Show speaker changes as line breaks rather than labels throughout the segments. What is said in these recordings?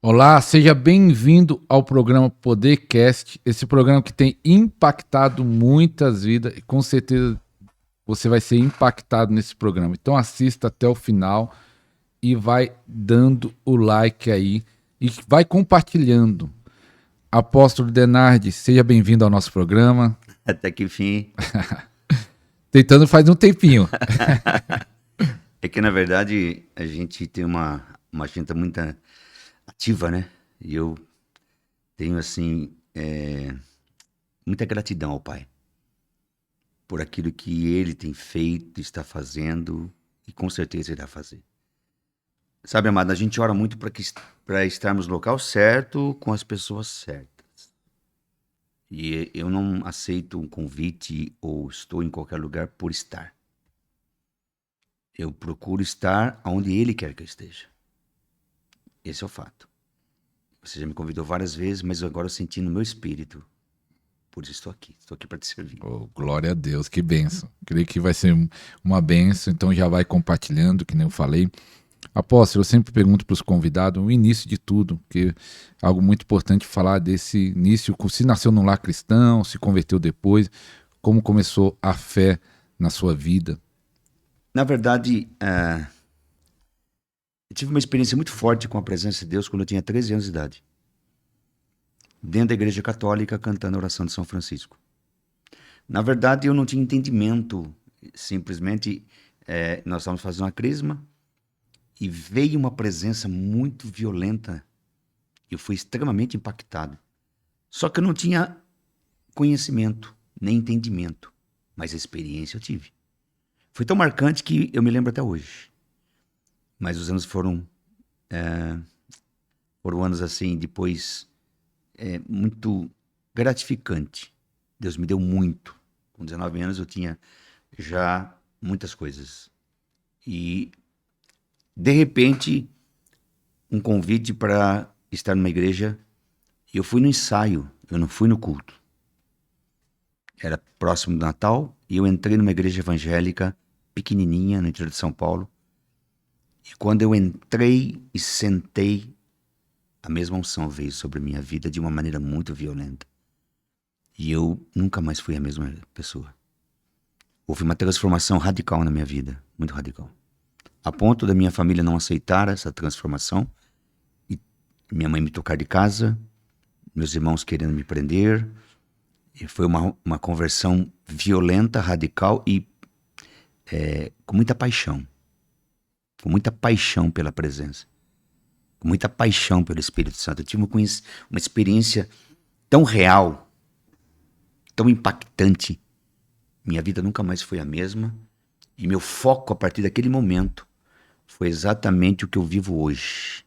Olá, seja bem-vindo ao programa Podercast, esse programa que tem impactado muitas vidas e com certeza você vai ser impactado nesse programa. Então assista até o final e vai dando o like aí e vai compartilhando. Apóstolo Denardi, seja bem-vindo ao nosso programa.
Até que enfim.
Tentando faz um tempinho.
É que, na verdade, a gente tem uma agenda muito ativa, né? E eu tenho, assim, muita gratidão ao Pai por aquilo que Ele tem feito, está fazendo e com certeza irá fazer. Sabe, amado, a gente ora muito para estarmos no local certo, com as pessoas certas. E eu não aceito um convite ou estou em qualquer lugar por estar. Eu procuro estar onde Ele quer que eu esteja. Esse é o fato. Você já me convidou várias vezes, mas agora eu senti no meu espírito. Por isso estou aqui para te servir.
Oh, glória a Deus, que bênção. Creio que vai ser uma bênção, então já vai compartilhando, que nem eu falei. Apóstolo, eu sempre pergunto para os convidados o início de tudo, porque é algo muito importante falar desse início, se nasceu num lar cristão, se converteu depois, como começou a fé na sua vida.
Na verdade, eu tive uma experiência muito forte com a presença de Deus quando eu tinha 13 anos de idade. Dentro da igreja católica, cantando a oração de São Francisco. Na verdade, eu não tinha entendimento. Simplesmente, nós estávamos fazendo uma crisma e veio uma presença muito violenta. Eu fui extremamente impactado. Só que eu não tinha conhecimento, nem entendimento. Mas a experiência eu tive. Foi tão marcante que eu me lembro até hoje. Mas os anos foram anos assim, depois, muito gratificante. Deus me deu muito. Com 19 anos eu tinha já muitas coisas. E, de repente, um convite para estar numa igreja. Eu fui no ensaio, eu não fui no culto. Era próximo do Natal e eu entrei numa igreja evangélica pequenininha no interior de São Paulo. E quando eu entrei e sentei, a mesma unção veio sobre minha vida de uma maneira muito violenta. E eu nunca mais fui a mesma pessoa. Houve uma transformação radical na minha vida, muito radical. A ponto da minha família não aceitar essa transformação. E minha mãe me tocar de casa, meus irmãos querendo me prender. E foi uma conversão violenta, radical e com muita paixão. Com muita paixão pela presença. Com muita paixão pelo Espírito Santo. Eu tive uma experiência tão real, tão impactante. Minha vida nunca mais foi a mesma. E meu foco a partir daquele momento foi exatamente o que eu vivo hoje.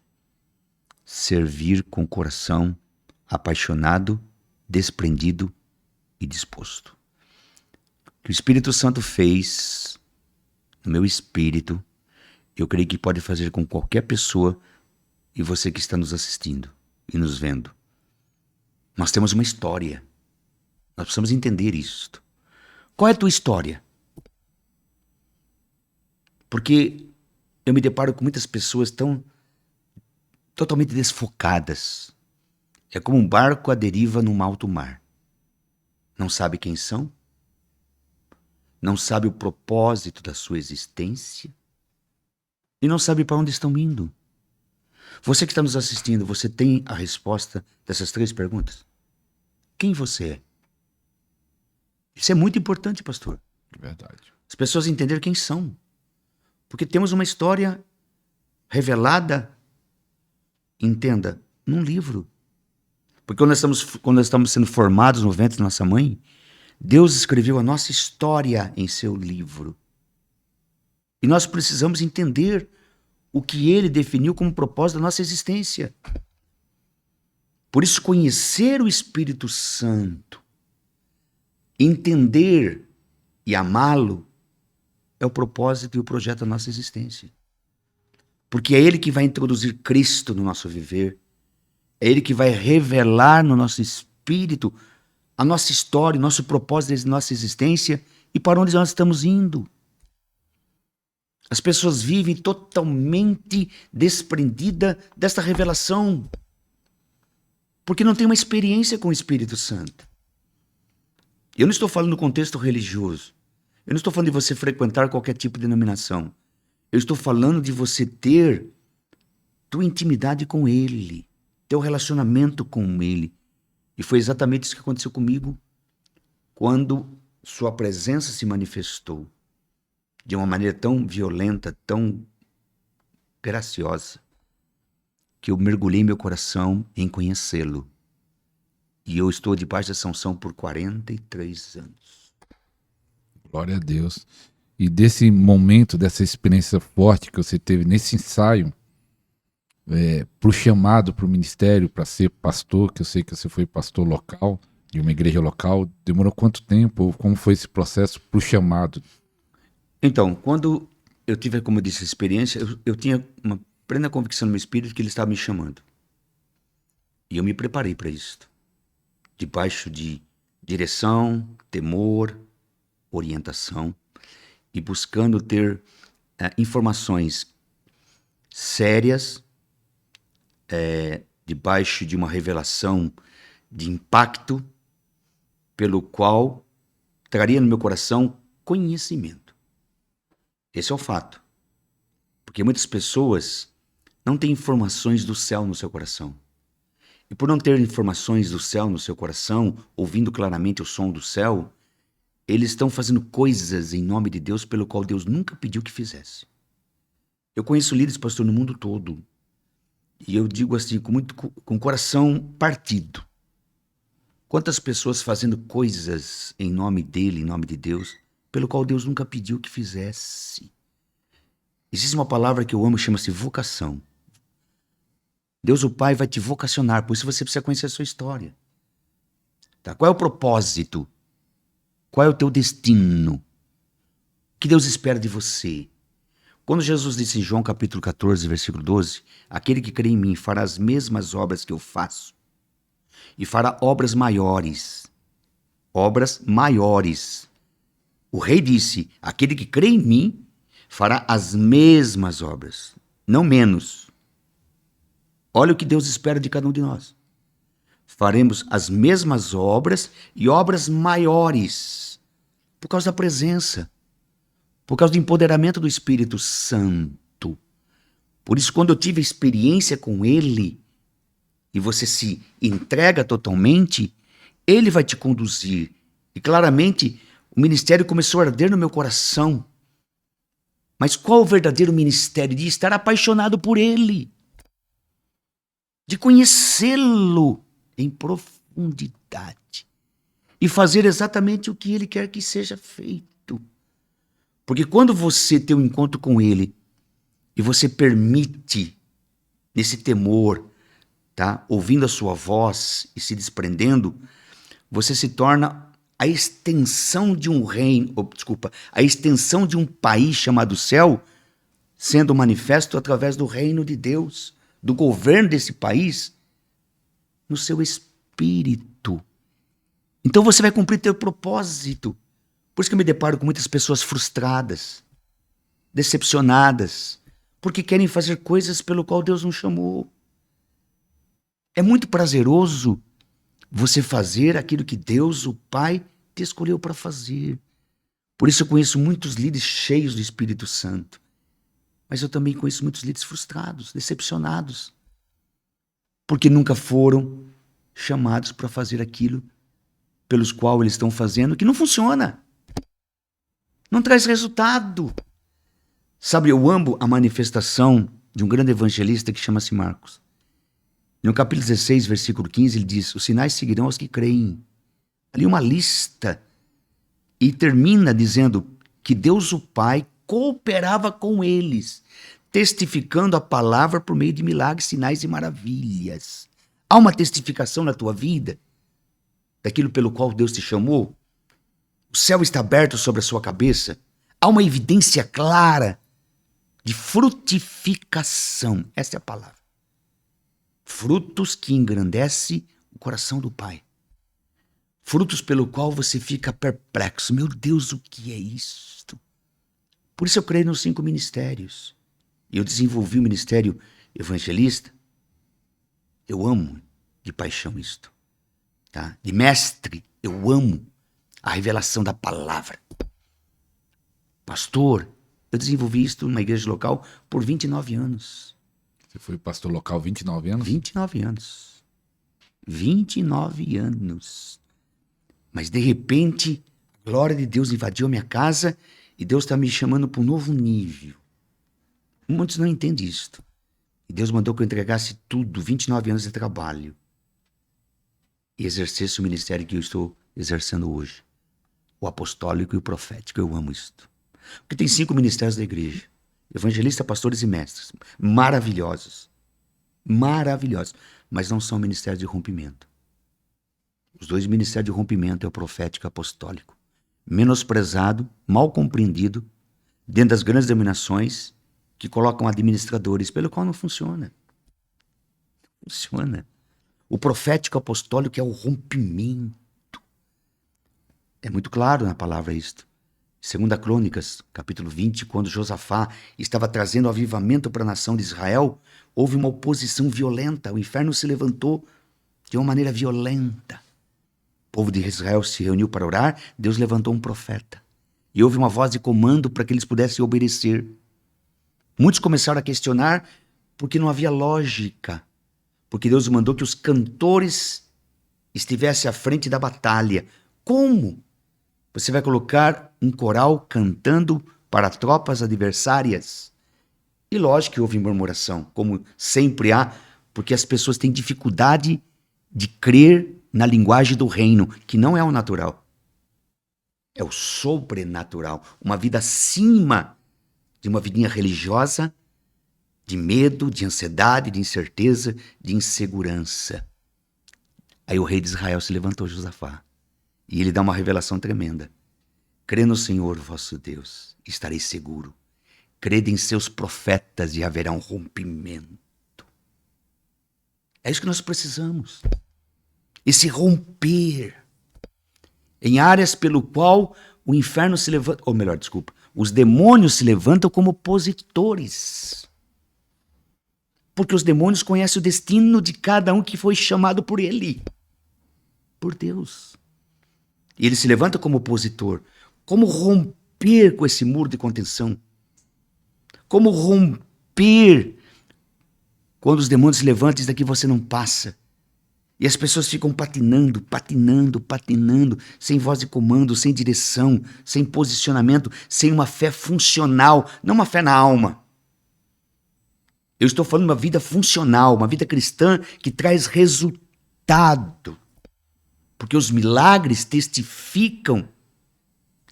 Servir com o coração apaixonado, desprendido e disposto. O que o Espírito Santo fez no meu espírito, eu creio que pode fazer com qualquer pessoa e você que está nos assistindo e nos vendo. Nós temos uma história. Nós precisamos entender isto. Qual é a tua história? Porque eu me deparo com muitas pessoas totalmente desfocadas. É como um barco à deriva num alto mar. Não sabe quem são, não sabe o propósito da sua existência e não sabe para onde estão indo. Você que está nos assistindo, você tem a resposta dessas 3 perguntas? Quem você é? Isso é muito importante, pastor.
Verdade.
As pessoas entenderem quem são. Porque temos uma história revelada, entenda, num livro. Porque quando nós estamos sendo formados no ventre da nossa mãe, Deus escreveu a nossa história em seu livro. E nós precisamos entender o que Ele definiu como propósito da nossa existência. Por isso, conhecer o Espírito Santo, entender e amá-lo, é o propósito e o projeto da nossa existência. Porque é Ele que vai introduzir Cristo no nosso viver. É Ele que vai revelar no nosso espírito a nossa história, o nosso propósito da nossa existência e para onde nós estamos indo. As pessoas vivem totalmente desprendidas desta revelação, porque não tem uma experiência com o Espírito Santo. Eu não estou falando no contexto religioso. Eu não estou falando de você frequentar qualquer tipo de denominação. Eu estou falando de você ter tua intimidade com Ele, teu relacionamento com Ele. E foi exatamente isso que aconteceu comigo quando sua presença se manifestou de uma maneira tão violenta, tão graciosa, que eu mergulhei meu coração em conhecê-lo. E eu estou debaixo dessa unção por 43 anos.
Glória a Deus. E desse momento, dessa experiência forte que você teve nesse ensaio, para o chamado, para o ministério, para ser pastor, que eu sei que você foi pastor local, de uma igreja local, demorou quanto tempo? Como foi esse processo para o chamado?
Então, quando eu tive, como eu disse, a experiência, eu tinha uma plena convicção no meu espírito que ele estava me chamando. E eu me preparei para isso. Debaixo de direção, temor, orientação e buscando ter informações sérias, debaixo de uma revelação de impacto, pelo qual traria no meu coração conhecimento. Esse é o fato. Porque muitas pessoas não têm informações do céu no seu coração. E por não ter informações do céu no seu coração, ouvindo claramente o som do céu, eles estão fazendo coisas em nome de Deus pelo qual Deus nunca pediu que fizesse. Eu conheço líderes, pastor, no mundo todo. E eu digo assim, com o coração partido. Quantas pessoas fazendo coisas em nome dele, em nome de Deus, pelo qual Deus nunca pediu que fizesse. Existe uma palavra que eu amo, chama-se vocação. Deus o Pai vai te vocacionar, por isso você precisa conhecer a sua história. Tá? Qual é o propósito? Qual é o teu destino? O que Deus espera de você? Quando Jesus disse em João capítulo 14, versículo 12, aquele que crê em mim fará as mesmas obras que eu faço e fará obras maiores. Obras maiores. O rei disse, aquele que crê em mim fará as mesmas obras, não menos. Olha o que Deus espera de cada um de nós. Faremos as mesmas obras e obras maiores, por causa da presença, por causa do empoderamento do Espírito Santo. Por isso, quando eu tive experiência com Ele, e você se entrega totalmente, Ele vai te conduzir. E claramente, o ministério começou a arder no meu coração. Mas qual o verdadeiro ministério? De estar apaixonado por Ele, de conhecê-lo em profundidade e fazer exatamente o que Ele quer que seja feito. Porque quando você tem um encontro com Ele e você permite, nesse temor, tá, ouvindo a sua voz e se desprendendo, você se torna a extensão de um reino, a extensão de um país chamado céu, sendo manifesto através do reino de Deus, do governo desse país, no seu espírito. Então você vai cumprir teu propósito. Por isso que eu me deparo com muitas pessoas frustradas, decepcionadas, porque querem fazer coisas pelo qual Deus não chamou. É muito prazeroso você fazer aquilo que Deus, o Pai, te escolheu para fazer. Por isso eu conheço muitos líderes cheios do Espírito Santo. Mas eu também conheço muitos líderes frustrados, decepcionados, porque nunca foram chamados para fazer aquilo pelos qual eles estão fazendo, que não funciona. Não traz resultado. Sabe, eu amo a manifestação de um grande evangelista que chama-se Marcos. No capítulo 16, versículo 15, ele diz, os sinais seguirão aos que creem. Ali uma lista. E termina dizendo que Deus o Pai cooperava com eles, testificando a palavra por meio de milagres, sinais e maravilhas. Há uma testificação na tua vida daquilo pelo qual Deus te chamou? O céu está aberto sobre a sua cabeça? Há uma evidência clara de frutificação. Essa é a palavra. Frutos que engrandecem o coração do Pai. frutos pelo qual você fica perplexo. Meu Deus, o que é isto? Por isso eu creio nos 5 ministérios. E eu desenvolvi o ministério evangelista. Eu amo de paixão isto. Tá? De mestre, eu amo a revelação da palavra. Pastor, eu desenvolvi isto numa igreja local por 29 anos.
Você foi pastor local 29 anos?
29 anos. 29 anos. Mas de repente, a glória de Deus invadiu a minha casa e Deus está me chamando para um novo nível. Muitos não entendem isto. E Deus mandou que eu entregasse tudo, 29 anos de trabalho, e exercesse o ministério que eu estou exercendo hoje. O apostólico e o profético. Eu amo isto. Porque tem 5 ministérios da igreja. Evangelistas, pastores e mestres. Maravilhosos. Maravilhosos. Mas não são ministérios de rompimento. Os 2 ministérios de rompimento é o profético e o apostólico. Menosprezado, mal compreendido, dentro das grandes denominações que colocam administradores, pelo qual não funciona. Funciona. O profético apostólico é o rompimento. É muito claro na palavra isto. 2 Crônicas, capítulo 20, quando Josafá estava trazendo o avivamento para a nação de Israel, houve uma oposição violenta. O inferno se levantou de uma maneira violenta. O povo de Israel se reuniu para orar, Deus levantou um profeta. E houve uma voz de comando para que eles pudessem obedecer. Muitos começaram a questionar porque não havia lógica. Porque Deus mandou que os cantores estivessem à frente da batalha. Como? Você vai colocar um coral cantando para tropas adversárias? E lógico que houve murmuração, como sempre há, porque as pessoas têm dificuldade de crer na linguagem do reino, que não é o natural. É o sobrenatural. Uma vida acima de uma vidinha religiosa, de medo, de ansiedade, de incerteza, de insegurança. Aí o rei de Israel se levantou, Josafá, e ele dá uma revelação tremenda. Crê no Senhor vosso Deus, estareis seguro. Crede em seus profetas e haverá um rompimento. É isso que nós precisamos. Esse romper em áreas pelo qual o inferno se levanta, ou melhor, desculpa, os demônios se levantam como opositores. Porque os demônios conhecem o destino de cada um que foi chamado por ele, por Deus. E ele se levanta como opositor. Como romper com esse muro de contenção? Como romper quando os demônios se levantam e daqui você não passa? E as pessoas ficam patinando, sem voz de comando, sem direção, sem posicionamento, sem uma fé funcional, não uma fé na alma. Eu estou falando de uma vida funcional, uma vida cristã que traz resultado. Porque os milagres testificam,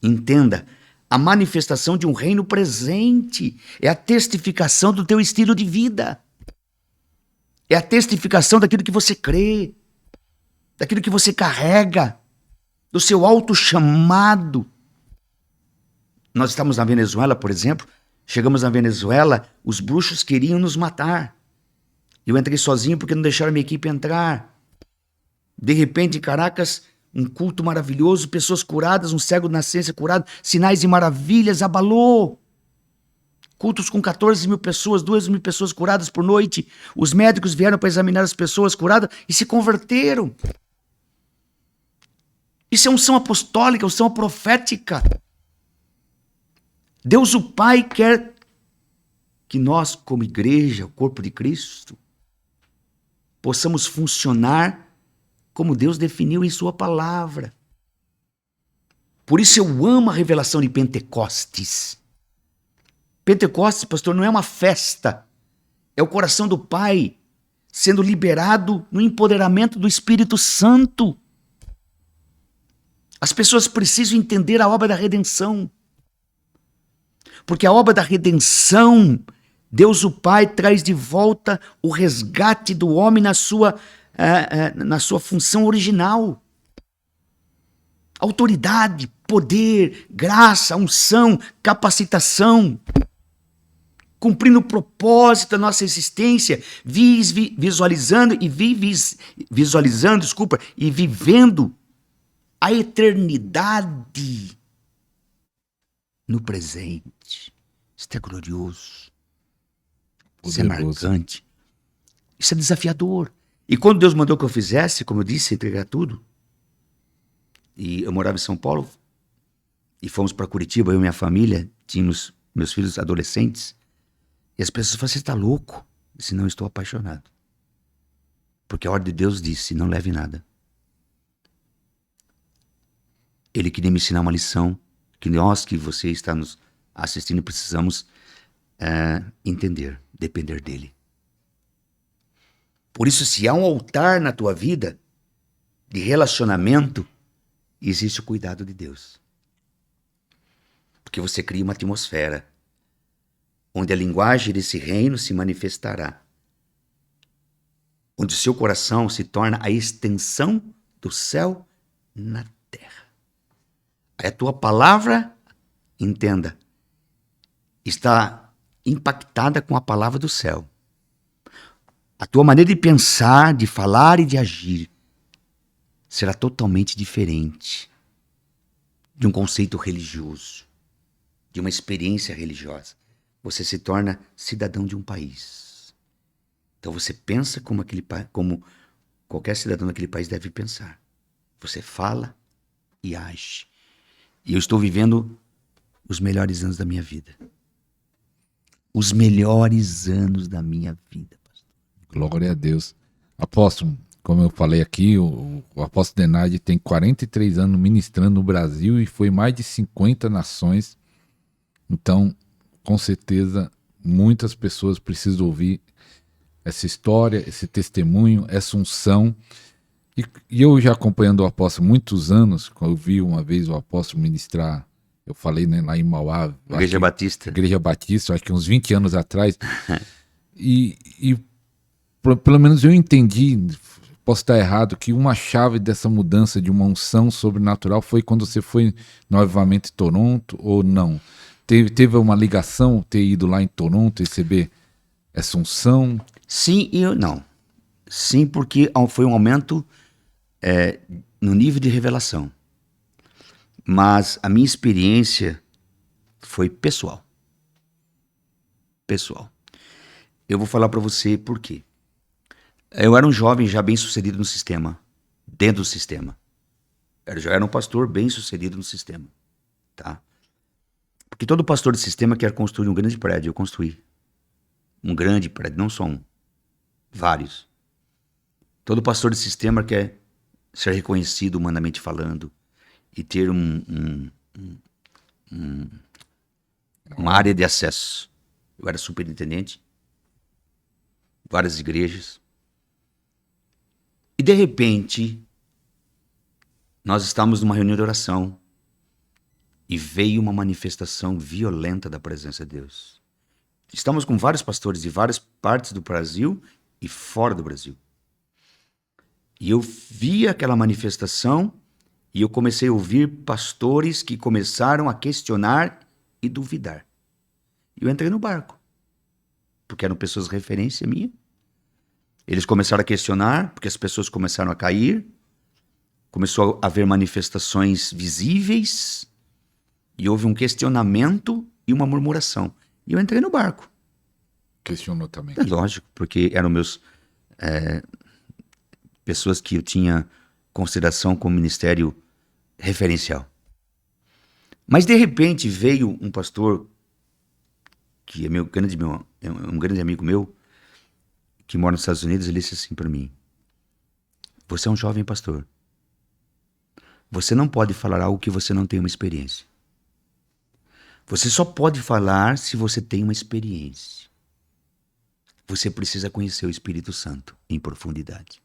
entenda, a manifestação de um reino presente. É a testificação do teu estilo de vida. É a testificação daquilo que você crê, daquilo que você carrega, do seu auto-chamado. Nós estamos na Venezuela, por exemplo. Chegamos na Venezuela, os bruxos queriam nos matar. Eu entrei sozinho porque não deixaram a minha equipe entrar. De repente, em Caracas, um culto maravilhoso, pessoas curadas, um cego de nascença curado, sinais e maravilhas, abalou. Cultos com 14 mil pessoas, 2 mil pessoas curadas por noite. Os médicos vieram para examinar as pessoas curadas e se converteram. Isso é unção apostólica, unção profética. Deus o Pai quer que nós, como igreja, o corpo de Cristo, possamos funcionar como Deus definiu em sua palavra. Por isso eu amo a revelação de Pentecostes. Pentecostes, pastor, não é uma festa. É o coração do Pai sendo liberado no empoderamento do Espírito Santo. As pessoas precisam entender a obra da redenção. Porque a obra da redenção, Deus o Pai traz de volta o resgate do homem na sua função original. Autoridade, poder, graça, unção, capacitação. Cumprindo o propósito da nossa existência, visualizando e vivendo a eternidade no presente. Isso é glorioso. Isso é marcante. Isso é desafiador. E quando Deus mandou que eu fizesse, como eu disse, entregar tudo, e eu morava em São Paulo, e fomos para Curitiba, eu e minha família, tínhamos meus filhos adolescentes, e as pessoas falaram, você está louco? Eu disse, não, estou apaixonado. Porque a ordem de Deus disse, não leve nada. Ele queria me ensinar uma lição, que nós, que você está nos assistindo, precisamos entender, depender dele. Por isso, se há um altar na tua vida de relacionamento, existe o cuidado de Deus. Porque você cria uma atmosfera onde a linguagem desse reino se manifestará. Onde o seu coração se torna a extensão do céu na terra. Aí a tua palavra, entenda, está impactada com a palavra do céu. A tua maneira de pensar, de falar e de agir será totalmente diferente de um conceito religioso, de uma experiência religiosa. Você se torna cidadão de um país. Então você pensa como qualquer cidadão daquele país deve pensar. Você fala e age. E eu estou vivendo os melhores anos da minha vida. Os melhores anos da minha vida.
Glória a Deus. Apóstolo, como eu falei aqui, o apóstolo Denaide tem 43 anos ministrando no Brasil e foi mais de 50 nações. Então, com certeza, muitas pessoas precisam ouvir essa história, esse testemunho, essa unção. E eu já acompanhando o apóstolo há muitos anos, quando eu vi uma vez o apóstolo ministrar, eu falei, né, lá em Mauá.
Igreja Batista.
Igreja Batista, acho que uns 20 anos atrás. E pelo menos eu entendi, posso estar errado, que uma chave dessa mudança de uma unção sobrenatural foi quando você foi novamente em Toronto, ou não? Teve uma ligação ter ido lá em Toronto receber essa unção?
Sim e não. Sim, porque foi um aumento no nível de revelação. Mas a minha experiência foi pessoal. Pessoal. Eu vou falar para você por quê. Eu era um jovem já bem sucedido no sistema, dentro do sistema. Eu já era um pastor bem sucedido no sistema, tá? Porque todo pastor de sistema quer construir um grande prédio. Eu construí um grande prédio, não só um, vários. Todo pastor de sistema quer ser reconhecido humanamente falando e ter uma área de acesso. Eu era superintendente, várias igrejas. E de repente, nós estávamos numa reunião de oração e veio uma manifestação violenta da presença de Deus. Estamos com vários pastores de várias partes do Brasil e fora do Brasil. E eu vi aquela manifestação e eu comecei a ouvir pastores que começaram a questionar e duvidar. E eu entrei no barco, porque eram pessoas de referência minha. Eles começaram a questionar, porque as pessoas começaram a cair, começou a haver manifestações visíveis, e houve um questionamento e uma murmuração. E eu entrei no barco.
Questionou também.
É lógico, porque eram pessoas que eu tinha consideração como ministério referencial. Mas de repente veio um pastor, que é um grande amigo meu, que mora nos Estados Unidos, ele disse assim para mim: você é um jovem pastor. Você não pode falar algo que você não tem uma experiência. Você só pode falar se você tem uma experiência. Você precisa conhecer o Espírito Santo em profundidade.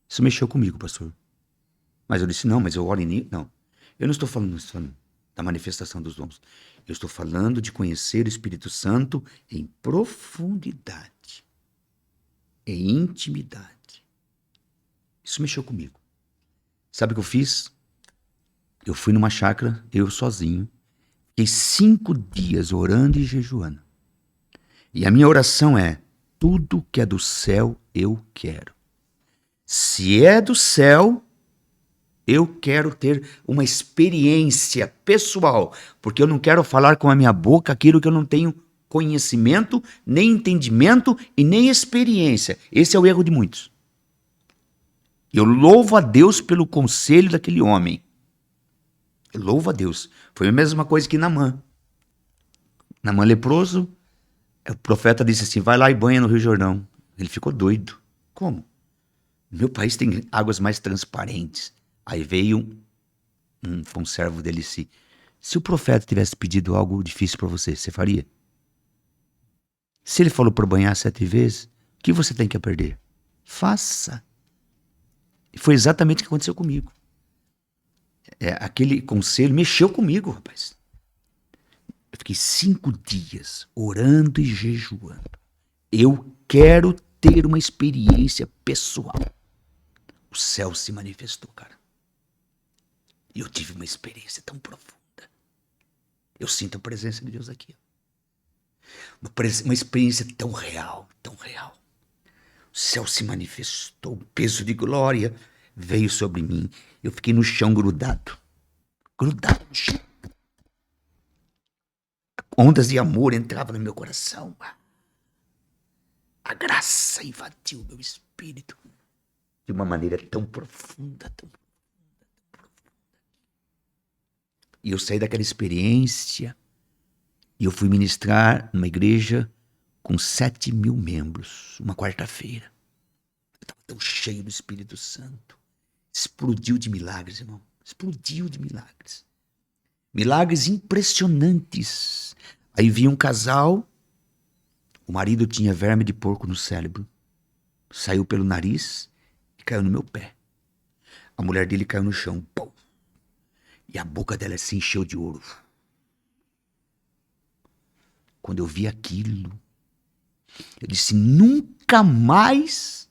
Isso mexeu comigo, pastor. Mas eu disse, não, mas eu oro em... Não, eu não estou falando da manifestação dos dons. Eu estou falando de conhecer o Espírito Santo em profundidade. Em intimidade. Isso mexeu comigo. Sabe o que eu fiz? Eu fui numa chácara, eu sozinho. Fiquei 5 dias orando e jejuando. E a minha oração é: tudo que é do céu eu quero. Se é do céu, Eu quero ter uma experiência pessoal, porque eu não quero falar com a minha boca aquilo que eu não tenho conhecimento, nem entendimento e nem experiência. Esse é o erro de muitos. Eu louvo a Deus pelo conselho daquele homem. Eu louvo a Deus. Foi a mesma coisa que Naamã. Naamã leproso, o profeta disse assim, vai lá e banha no Rio Jordão. Ele ficou doido. Como? Meu país tem águas mais transparentes. Aí veio um conservo dele disse, se o profeta tivesse pedido algo difícil para você, você faria? Se ele falou para banhar 7 vezes, o que você tem que perder? Faça. E foi exatamente o que aconteceu comigo. Aquele conselho mexeu comigo, rapaz. Eu fiquei 5 dias orando e jejuando. Eu quero ter uma experiência pessoal. O céu se manifestou, cara. E eu tive uma experiência tão profunda. Eu sinto a presença de Deus aqui. Uma experiência tão real, tão real. O céu se manifestou, o peso de glória veio sobre mim. Eu fiquei no chão grudado no chão. Ondas de amor entravam no meu coração. A graça invadiu meu espírito de uma maneira tão profunda, tão profunda. E eu saí daquela experiência e eu fui ministrar numa igreja com 7.000 membros, uma quarta-feira. Eu estava tão cheio do Espírito Santo. Explodiu de milagres, irmão. Explodiu de milagres. Milagres impressionantes. Aí vi um casal, o marido tinha verme de porco no cérebro. Saiu pelo nariz e caiu no meu pé. A mulher dele caiu no chão. Pum. E a boca dela se encheu de ouro. Quando eu vi aquilo, eu disse, nunca mais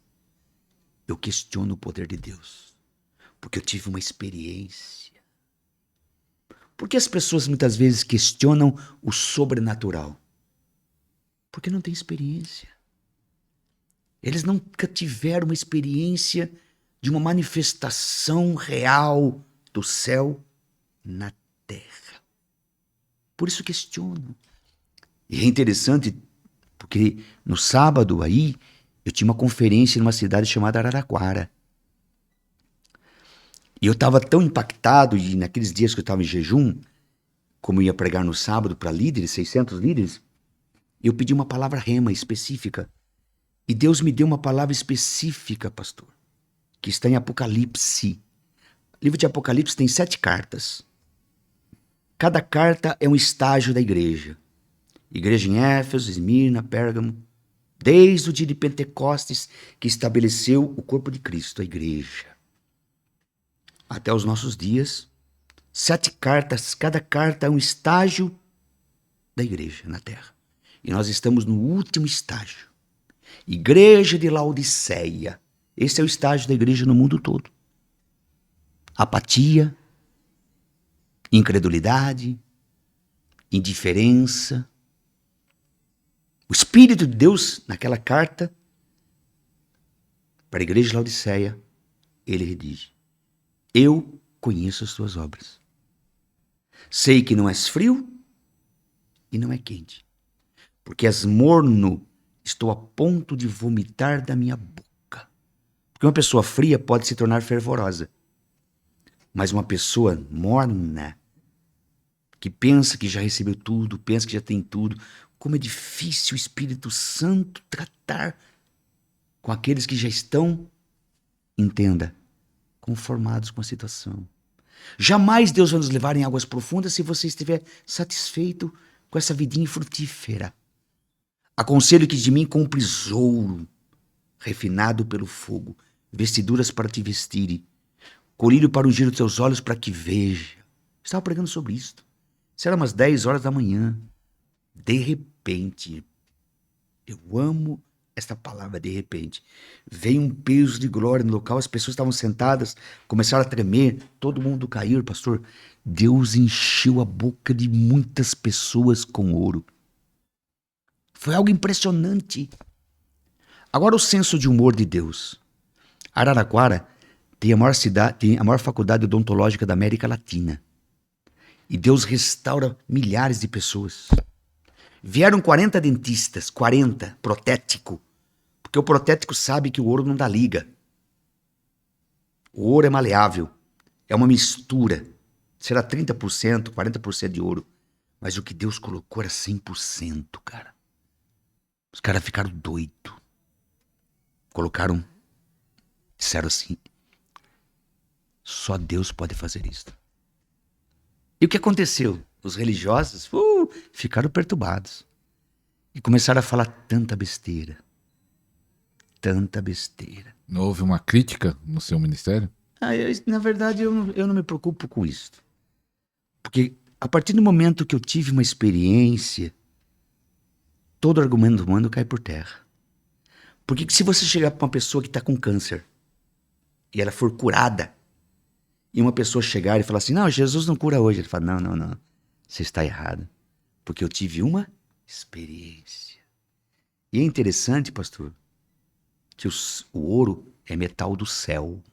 eu questiono o poder de Deus. Porque eu tive uma experiência. Por que as pessoas muitas vezes questionam o sobrenatural? Porque não tem experiência. Eles nunca tiveram uma experiência de uma manifestação real do céu na terra. Por isso questionam. E é interessante, porque no sábado aí, eu tinha uma conferência numa cidade chamada Araraquara. E eu estava tão impactado, e naqueles dias que eu estava em jejum, como eu ia pregar no sábado para líderes, 600 líderes, eu pedi uma palavra rema específica. E Deus me deu uma palavra específica, pastor, que está em Apocalipse. O livro de Apocalipse tem 7 cartas. Cada carta é um estágio da igreja. Igreja em Éfeso, Esmirna, Pérgamo. Desde o dia de Pentecostes, que estabeleceu o corpo de Cristo, a igreja. Até os nossos dias, 7 cartas, cada carta é um estágio da igreja na terra. E nós estamos no último estágio. Igreja de Laodiceia. Esse é o estágio da igreja no mundo todo. Apatia, incredulidade, indiferença. O Espírito de Deus, naquela carta, para a igreja de Laodiceia, ele redige. Eu conheço as tuas obras. Sei que não és frio e não é quente. Porque és morno, estou a ponto de vomitar da minha boca. Porque uma pessoa fria pode se tornar fervorosa. Mas uma pessoa morna, que pensa que já recebeu tudo, pensa que já tem tudo, como é difícil o Espírito Santo tratar com aqueles que já estão, entenda, conformados com a situação. Jamais Deus vai nos levar em águas profundas se você estiver satisfeito com essa vidinha frutífera. Aconselho que de mim compres ouro, refinado pelo fogo, vestiduras para te vestir, colírio para ungir os teus olhos para que veja. Estava pregando sobre isso. Isso era umas 10 horas da manhã. De repente, eu amo esta palavra, de repente, veio um peso de glória no local, as pessoas estavam sentadas, começaram a tremer, todo mundo caiu, pastor. Deus encheu a boca de muitas pessoas com ouro. Foi algo impressionante. Agora o senso de humor de Deus. Araraquara tem a maior cidade, tem a maior faculdade odontológica da América Latina. E Deus restaura milhares de pessoas. Vieram 40 dentistas, 40, protético. Porque o protético sabe que o ouro não dá liga. O ouro é maleável. É uma mistura. Será 30%, 40% de ouro. Mas o que Deus colocou era 100%, cara. Os caras ficaram doidos. Colocaram, disseram assim, só Deus pode fazer isso. E o que aconteceu? Os religiosos ficaram perturbados. E começaram a falar tanta besteira. Tanta besteira.
Não houve uma crítica no seu ministério?
Na verdade, eu não me preocupo com isso. Porque a partir do momento que eu tive uma experiência, todo argumento humano cai por terra. Porque se você chegar para uma pessoa que está com câncer e ela for curada, e uma pessoa chegar e falar assim, não, Jesus não cura hoje. Ele fala, não, você está errado. Porque eu tive uma experiência. E é interessante, pastor, que o ouro é metal do céu.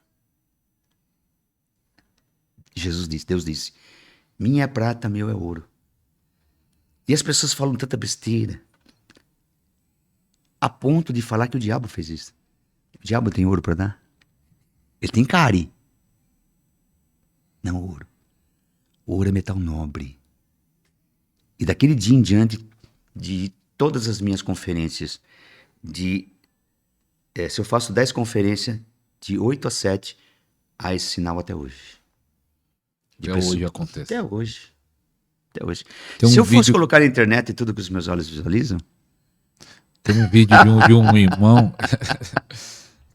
Deus disse, minha é prata, meu é ouro. E as pessoas falam tanta besteira, a ponto de falar que o diabo fez isso. O diabo tem ouro para dar? Ele tem cárie. Não ouro. O ouro é metal nobre. E daquele dia em diante, de todas as minhas conferências, se eu faço 10 conferências, de 8 a 7, há esse sinal até hoje.
Hoje acontece.
Até hoje.
Tem
Se
um
eu fosse
vídeo...
colocar na internet tudo que os meus olhos visualizam...
Tem um vídeo de um irmão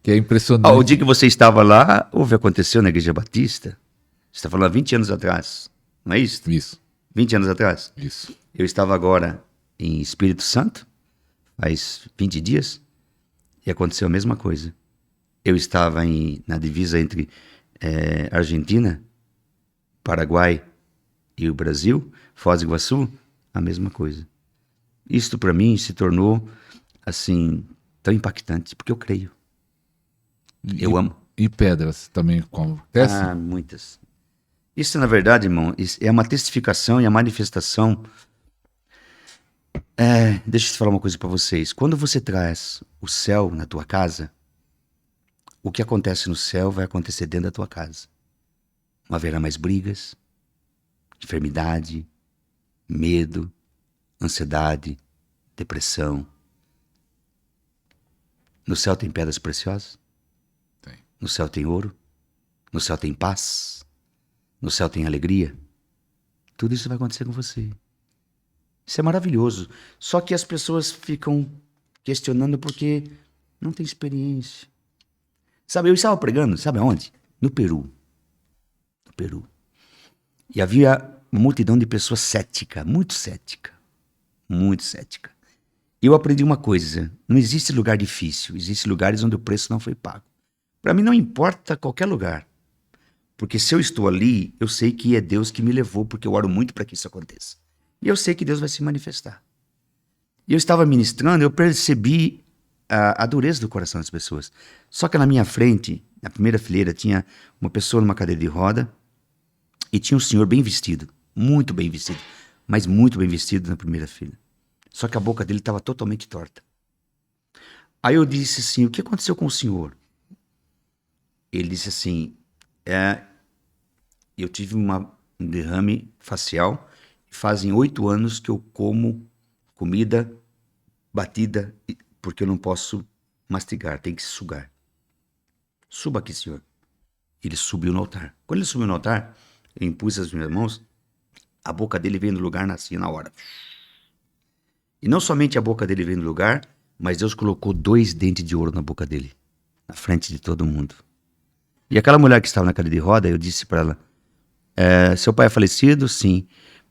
que é impressionante.
O dia que você estava lá, aconteceu na Igreja Batista. Você está falando há 20 anos atrás, não é isso?
Isso.
20 anos atrás?
Isso.
Eu estava agora em Espírito Santo, faz 20 dias, e aconteceu a mesma coisa. Eu estava na divisa entre Argentina, Paraguai e o Brasil, Foz do Iguaçu, a mesma coisa. Isto para mim se tornou assim tão impactante, porque eu creio. Eu amo.
E pedras também acontece?
Muitas. Isso, na verdade, irmão, é uma testificação e a manifestação. Deixa eu te falar uma coisa para vocês. Quando você traz o céu na tua casa, o que acontece no céu vai acontecer dentro da tua casa. Não haverá mais brigas, enfermidade, medo, ansiedade, depressão. No céu tem pedras preciosas?
Tem.
No céu tem ouro? No céu tem paz? No céu tem alegria? Tudo isso vai acontecer com você. Isso é maravilhoso. Só que as pessoas ficam questionando porque não tem experiência. Sabe, eu estava pregando, sabe aonde? No Peru. No Peru. E havia uma multidão de pessoas céticas, muito cética. Muito cética. E eu aprendi uma coisa, não existe lugar difícil, existem lugares onde o preço não foi pago. Para mim não importa qualquer lugar, porque se eu estou ali, eu sei que é Deus que me levou, porque eu oro muito para que isso aconteça. E eu sei que Deus vai se manifestar. E eu estava ministrando, eu percebi a dureza do coração das pessoas. Só que na minha frente, na primeira fileira, tinha uma pessoa numa cadeira de roda e tinha um senhor bem vestido, muito bem vestido, mas muito bem vestido na primeira fila. Só que a boca dele estava totalmente torta. Aí eu disse assim, o que aconteceu com o senhor? Ele disse assim, eu tive um derrame facial e fazem 8 anos que eu como comida batida porque eu não posso mastigar, tem que sugar. Suba aqui, senhor. Ele subiu no altar. Quando ele subiu no altar, eu impus as minhas mãos, a boca dele veio no lugar, nascia na hora. E não somente a boca dele veio no lugar, mas Deus colocou 2 dentes de ouro na boca dele, na frente de todo mundo. E aquela mulher que estava na cadeira de roda, eu disse para ela, seu pai é falecido? Sim.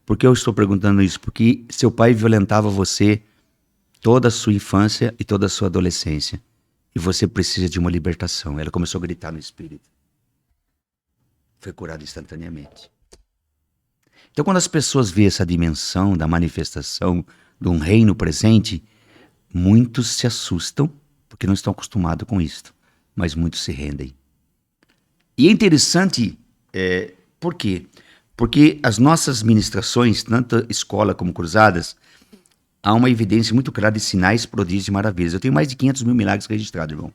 Por que eu estou perguntando isso? Porque seu pai violentava você toda a sua infância e toda a sua adolescência. E você precisa de uma libertação. Ela começou a gritar no espírito. Foi curada instantaneamente. Então, quando as pessoas veem essa dimensão da manifestação de um reino presente, muitos se assustam, porque não estão acostumados com isto, mas muitos se rendem. E é interessante, por quê? Porque as nossas ministrações, tanto escola como cruzadas, há uma evidência muito clara de sinais, prodígios e maravilhas. Eu tenho mais de 500 mil milagres registrados, irmão.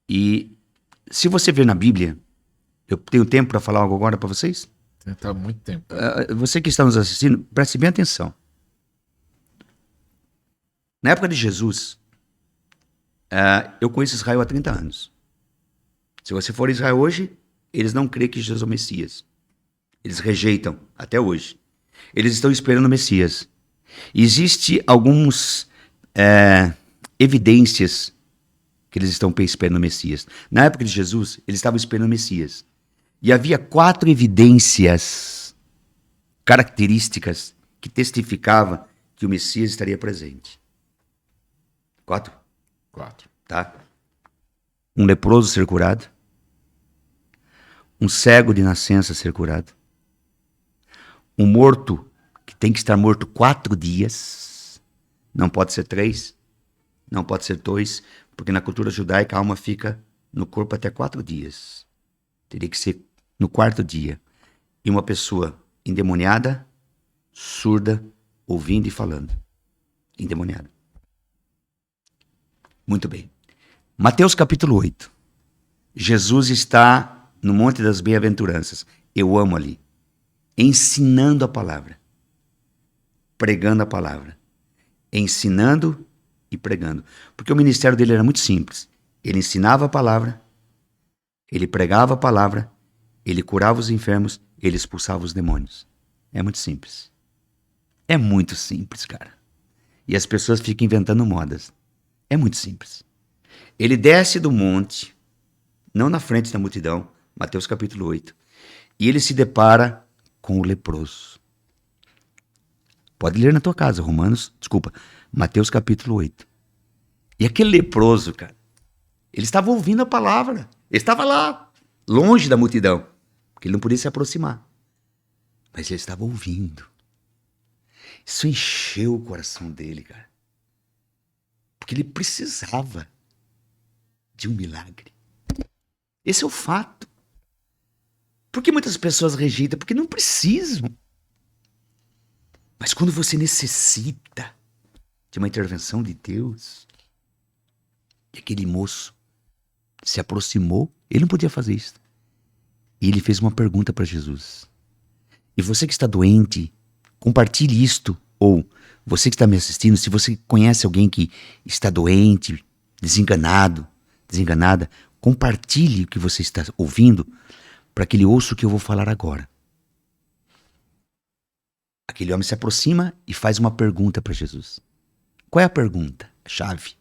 E se você ver na Bíblia, eu tenho tempo para falar algo agora para vocês?
Tá muito tempo.
Você que está nos assistindo, preste bem atenção. Na época de Jesus, eu conheço Israel há 30 anos. Se você for a Israel hoje, eles não creem que Jesus é o Messias. Eles rejeitam, até hoje. Eles estão esperando o Messias. Existem algumas evidências que eles estão esperando o Messias. Na época de Jesus, eles estavam esperando o Messias. E havia 4 evidências características que testificavam que o Messias estaria presente. 4?
4.
Tá? Um leproso ser curado. Um cego de nascença ser curado. Um morto que tem que estar morto 4 dias. Não pode ser 3. Não pode ser 2. Porque na cultura judaica a alma fica no corpo até 4 dias. Teria que ser no 4º dia. E uma pessoa endemoniada, surda, ouvindo e falando. Endemoniada. Muito bem. Mateus capítulo 8. Jesus está no Monte das Bem-aventuranças. Eu amo ali. Ensinando a palavra. Pregando a palavra. Ensinando e pregando. Porque o ministério dele era muito simples. Ele ensinava a palavra, ele pregava a palavra, ele curava os enfermos, ele expulsava os demônios. É muito simples. É muito simples, cara. E as pessoas ficam inventando modas. É muito simples. Ele desce do monte, não na frente da multidão, Mateus capítulo 8, e ele se depara com o leproso. Pode ler na tua casa, Mateus capítulo 8. E aquele leproso, cara, ele estava ouvindo a palavra. Ele estava lá, longe da multidão, porque ele não podia se aproximar. Mas ele estava ouvindo. Isso encheu o coração dele, cara. Porque ele precisava de um milagre. Esse é o fato. Por que muitas pessoas rejeitam? Porque não precisam. Mas quando você necessita de uma intervenção de Deus, e aquele moço se aproximou, ele não podia fazer isso. E ele fez uma pergunta para Jesus. E você que está doente, compartilhe isto. Ou você que está me assistindo, se você conhece alguém que está doente, desenganada, compartilhe o que você está ouvindo para que ele ouça o que eu vou falar agora. Aquele homem se aproxima e faz uma pergunta para Jesus. Qual é a pergunta? A chave.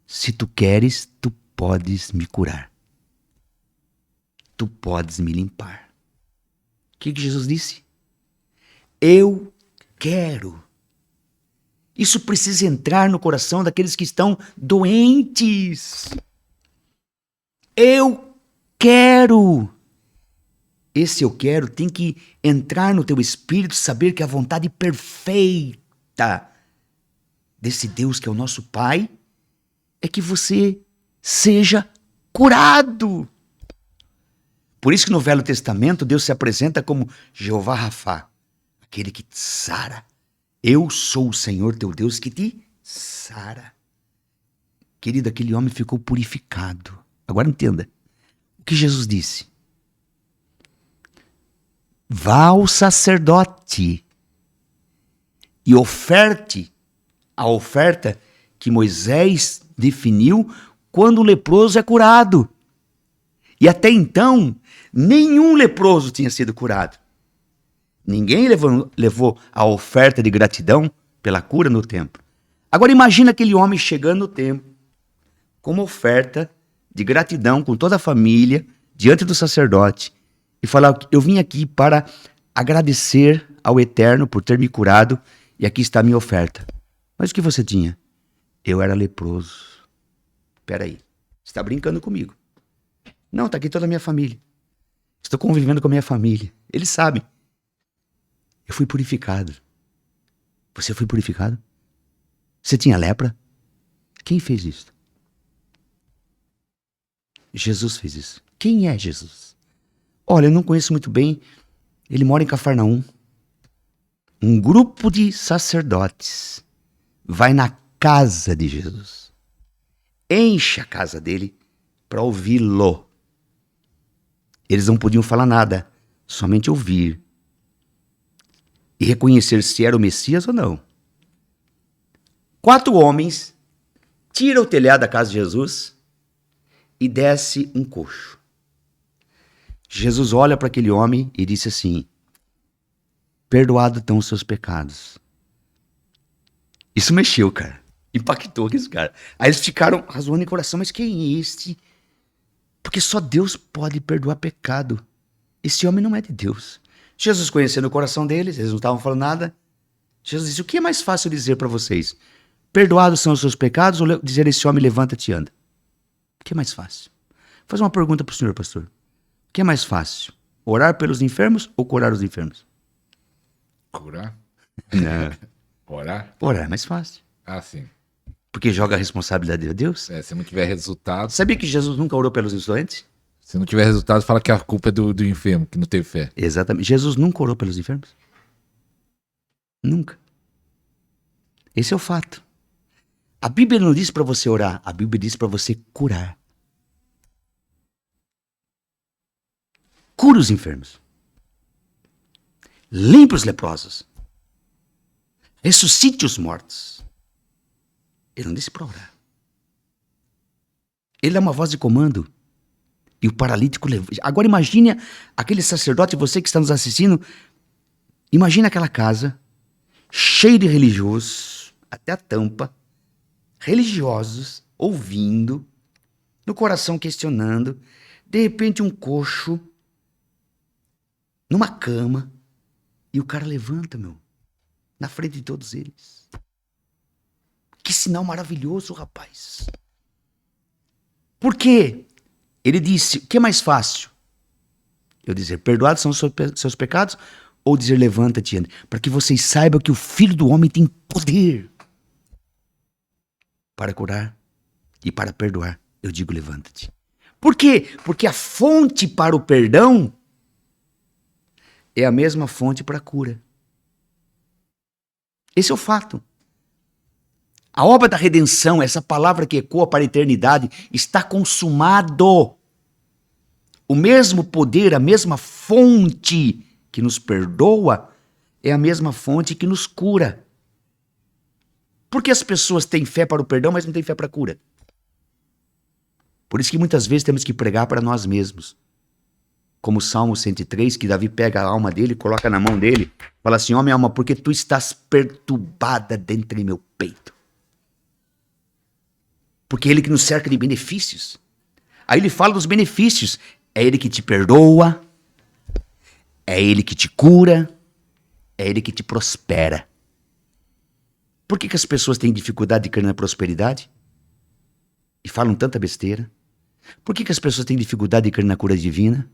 Se tu queres, tu podes me curar. Tu podes me limpar. O que Jesus disse? Eu quero. Isso precisa entrar no coração daqueles que estão doentes. Eu quero. Esse eu quero tem que entrar no teu espírito, saber que a vontade perfeita desse Deus que é o nosso Pai é que você seja curado. Por isso que no Velho Testamento Deus se apresenta como Jeová Rafá, aquele que te sara. Eu sou o Senhor teu Deus que te sara. Querido, aquele homem ficou purificado. Agora entenda o que Jesus disse. Vá ao sacerdote e oferte a oferta que Moisés definiu quando o leproso é curado. E até então, nenhum leproso tinha sido curado. Ninguém levou a oferta de gratidão pela cura no templo. Agora imagina aquele homem chegando no templo com uma oferta de gratidão com toda a família, diante do sacerdote, e falar: eu vim aqui para agradecer ao Eterno por ter me curado, e aqui está a minha oferta. Mas o que você tinha? Eu era leproso. Peraí, você está brincando comigo? Não, está aqui toda a minha família. Estou convivendo com a minha família. Eles sabem. Eu fui purificado. Você foi purificado? Você tinha lepra? Quem fez isso? Jesus fez isso. Quem é Jesus? Olha, eu não conheço muito bem. Ele mora em Cafarnaum. Um grupo de sacerdotes vai na casa de Jesus. Enche a casa dele para ouvi-lo. Eles não podiam falar nada, somente ouvir. E reconhecer se era o Messias ou não. 4 homens tiram o telhado da casa de Jesus e desce um coxo. Jesus olha para aquele homem e disse assim: perdoados estão os seus pecados. Isso mexeu, cara. Impactou aqueles caras. Aí eles ficaram razoando em coração, mas quem é este? Porque só Deus pode perdoar pecado. Esse homem não é de Deus. Jesus conhecendo o coração deles, eles não estavam falando nada. Jesus disse: o que é mais fácil dizer para vocês? Perdoados são os seus pecados ou dizer a esse homem, levanta-te e anda? O que é mais fácil? Vou fazer uma pergunta para o senhor, pastor. O que é mais fácil? Orar pelos enfermos ou curar os enfermos?
Curar?
Não.
Orar?
Orar é mais fácil.
Ah, sim.
Porque joga a responsabilidade a Deus.
Se não tiver resultado...
Sabia que Jesus nunca orou pelos doentes?
Se não tiver resultado, fala que a culpa é do enfermo, que não teve fé.
Exatamente. Jesus nunca orou pelos enfermos? Nunca. Esse é o fato. A Bíblia não diz para você orar, a Bíblia diz para você curar. Cura os enfermos. Limpe os leprosos. Ressuscite os mortos. Ele não disse para orar. Ele dá uma voz de comando. E o paralítico levanta. Agora imagine aquele sacerdote, você que está nos assistindo. Imagine aquela casa cheia de religiosos, até a tampa. Religiosos, ouvindo, no coração questionando. De repente um coxo, numa cama. E o cara levanta, na frente de todos eles. Que sinal maravilhoso, rapaz. Por quê? Ele disse: o que é mais fácil? Eu dizer, perdoados são os seus pecados? Ou dizer, levanta-te e anda? Para que vocês saibam que o Filho do Homem tem poder para curar e para perdoar. Eu digo, levanta-te. Por quê? Porque a fonte para o perdão é a mesma fonte para a cura. Esse é o fato. A obra da redenção, essa palavra que ecoa para a eternidade, está consumado. O mesmo poder, a mesma fonte que nos perdoa, é a mesma fonte que nos cura. Por que as pessoas têm fé para o perdão, mas não têm fé para a cura? Por isso que muitas vezes temos que pregar para nós mesmos. Como o Salmo 103, que Davi pega a alma dele, coloca na mão dele, fala assim: ó minha alma, porque tu estás perturbada dentro de meu peito. Porque é Ele que nos cerca de benefícios. Aí ele fala dos benefícios. É Ele que te perdoa, é Ele que te cura, é Ele que te prospera. Por que as pessoas têm dificuldade de crer na prosperidade? E falam tanta besteira? Por que as pessoas têm dificuldade de crer na cura divina?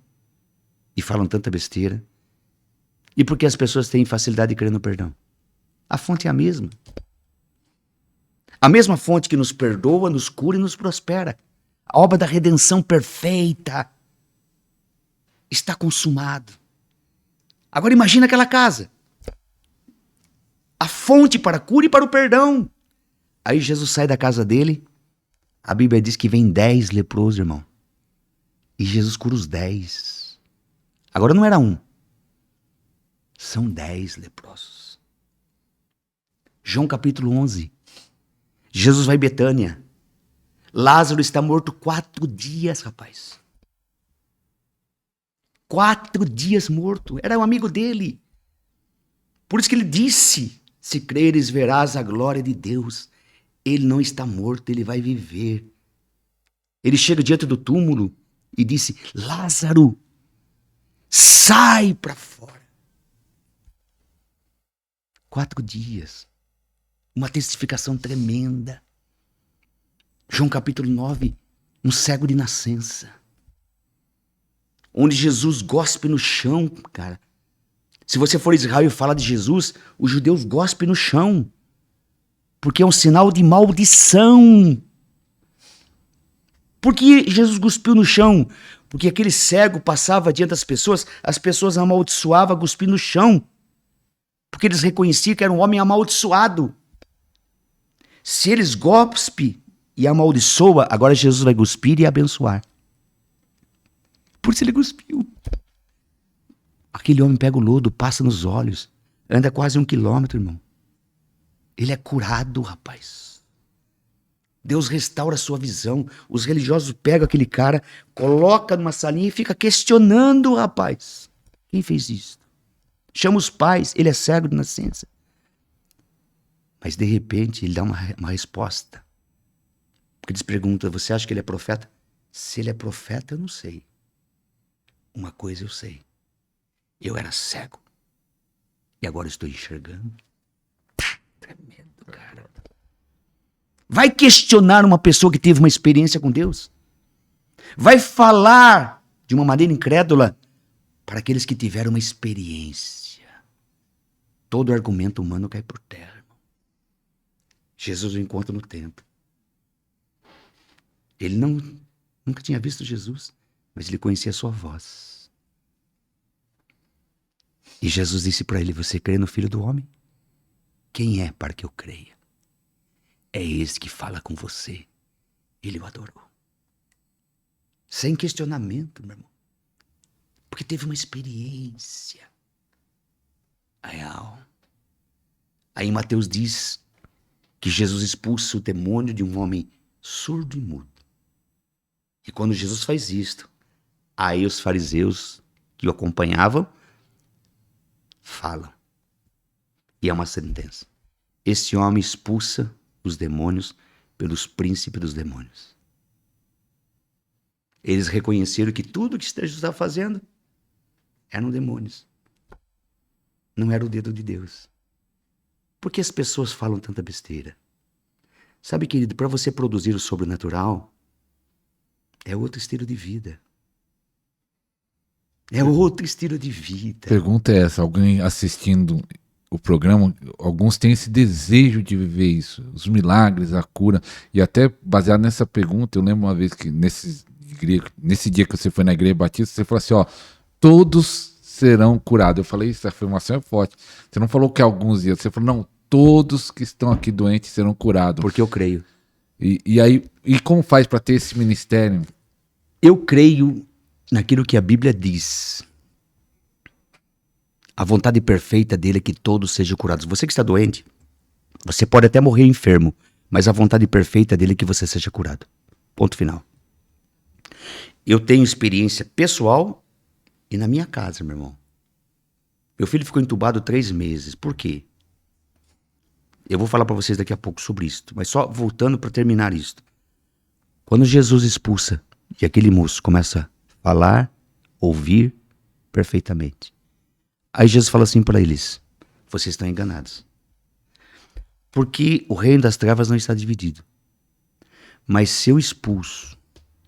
E falam tanta besteira? E por que as pessoas têm facilidade de crer no perdão? A fonte é a mesma. A mesma fonte que nos perdoa, nos cura e nos prospera. A obra da redenção perfeita está consumado. Agora imagina aquela casa. A fonte para a cura e para o perdão. Aí Jesus sai da casa dele. A Bíblia diz que vem 10 leprosos, irmão. E Jesus cura os 10. Agora não era um. São 10 leprosos. João capítulo 11. Jesus vai em Betânia. Lázaro está morto 4 dias, rapaz. 4 dias morto. Era um amigo dele. Por isso que ele disse: se creres, verás a glória de Deus. Ele não está morto, ele vai viver. Ele chega diante do túmulo e disse: Lázaro, sai para fora. 4 dias. Uma testificação tremenda. João capítulo 9, um cego de nascença. Onde Jesus gospe no chão, cara. Se você for a Israel e fala de Jesus, os judeus gospem no chão. Porque é um sinal de maldição. Por que Jesus cuspiu no chão? Porque aquele cego passava diante das pessoas, as pessoas amaldiçoavam a cuspir no chão. Porque eles reconheciam que era um homem amaldiçoado. Se eles cuspem e amaldiçoam, agora Jesus vai cuspir e abençoar. Por isso ele cuspiu. Aquele homem pega o lodo, passa nos olhos, anda quase 1 quilômetro, irmão. Ele é curado, rapaz. Deus restaura a sua visão. Os religiosos pegam aquele cara, coloca numa salinha e fica questionando, rapaz. Quem fez isso? Chama os pais, ele é cego de nascença. Mas de repente ele dá uma resposta. Porque eles perguntam, você acha que ele é profeta? Se ele é profeta, eu não sei. Uma coisa eu sei. Eu era cego. E agora estou enxergando. Tremendo, cara. Vai questionar uma pessoa que teve uma experiência com Deus? Vai falar de uma maneira incrédula para aqueles que tiveram uma experiência? Todo argumento humano cai por terra, irmão. Jesus o encontra no templo. Ele nunca tinha visto Jesus, mas ele conhecia a sua voz. E Jesus disse para ele, você crê no Filho do Homem? Quem é para que eu creia? É esse que fala com você. Ele o adorou. Sem questionamento, meu irmão. Porque teve uma experiência real. Aí Mateus diz que Jesus expulsa o demônio de um homem surdo e mudo. E quando Jesus faz isto, aí os fariseus que o acompanhavam falam. E é uma sentença. Esse homem expulsa os demônios pelos príncipes dos demônios. Eles reconheceram que tudo que Jesus estava fazendo eram demônios. Não era o dedo de Deus. Por que as pessoas falam tanta besteira? Sabe, querido, para você produzir o sobrenatural, é outro estilo de vida. É outro estilo de vida.
Pergunta é essa, alguém assistindo o programa, alguns têm esse desejo de viver isso, os milagres, a cura, e até baseado nessa pergunta, eu lembro uma vez que nesse dia que você foi na igreja batista, você falou assim, ó, todos serão curados. Eu falei, essa afirmação é forte. Você não falou que alguns dias, você falou, não, todos que estão aqui doentes serão curados.
Porque eu creio.
E aí, e como faz para ter esse ministério?
Eu creio naquilo que a Bíblia diz. A vontade perfeita dele é que todos sejam curados. Você que está doente, você pode até morrer enfermo, mas a vontade perfeita dele é que você seja curado. Ponto final. Eu tenho experiência pessoal e na minha casa, meu irmão. Meu filho ficou entubado 3 meses. Por quê? Eu vou falar para vocês daqui a pouco sobre isso, mas só voltando para terminar isso. Quando Jesus expulsa e aquele moço começa a falar, ouvir perfeitamente. Aí Jesus fala assim para eles, vocês estão enganados. Porque o reino das trevas não está dividido. Mas se eu expulso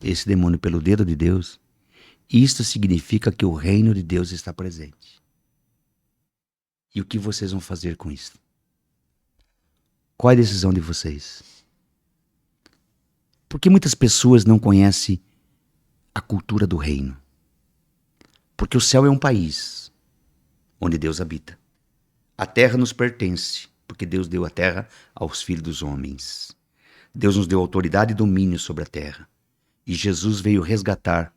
esse demônio pelo dedo de Deus, isto significa que o reino de Deus está presente. E o que vocês vão fazer com isso? Qual é a decisão de vocês? Porque muitas pessoas não conhecem a cultura do reino. Porque o céu é um país onde Deus habita. A terra nos pertence, porque Deus deu a terra aos filhos dos homens. Deus nos deu autoridade e domínio sobre a terra. E Jesus veio resgatar,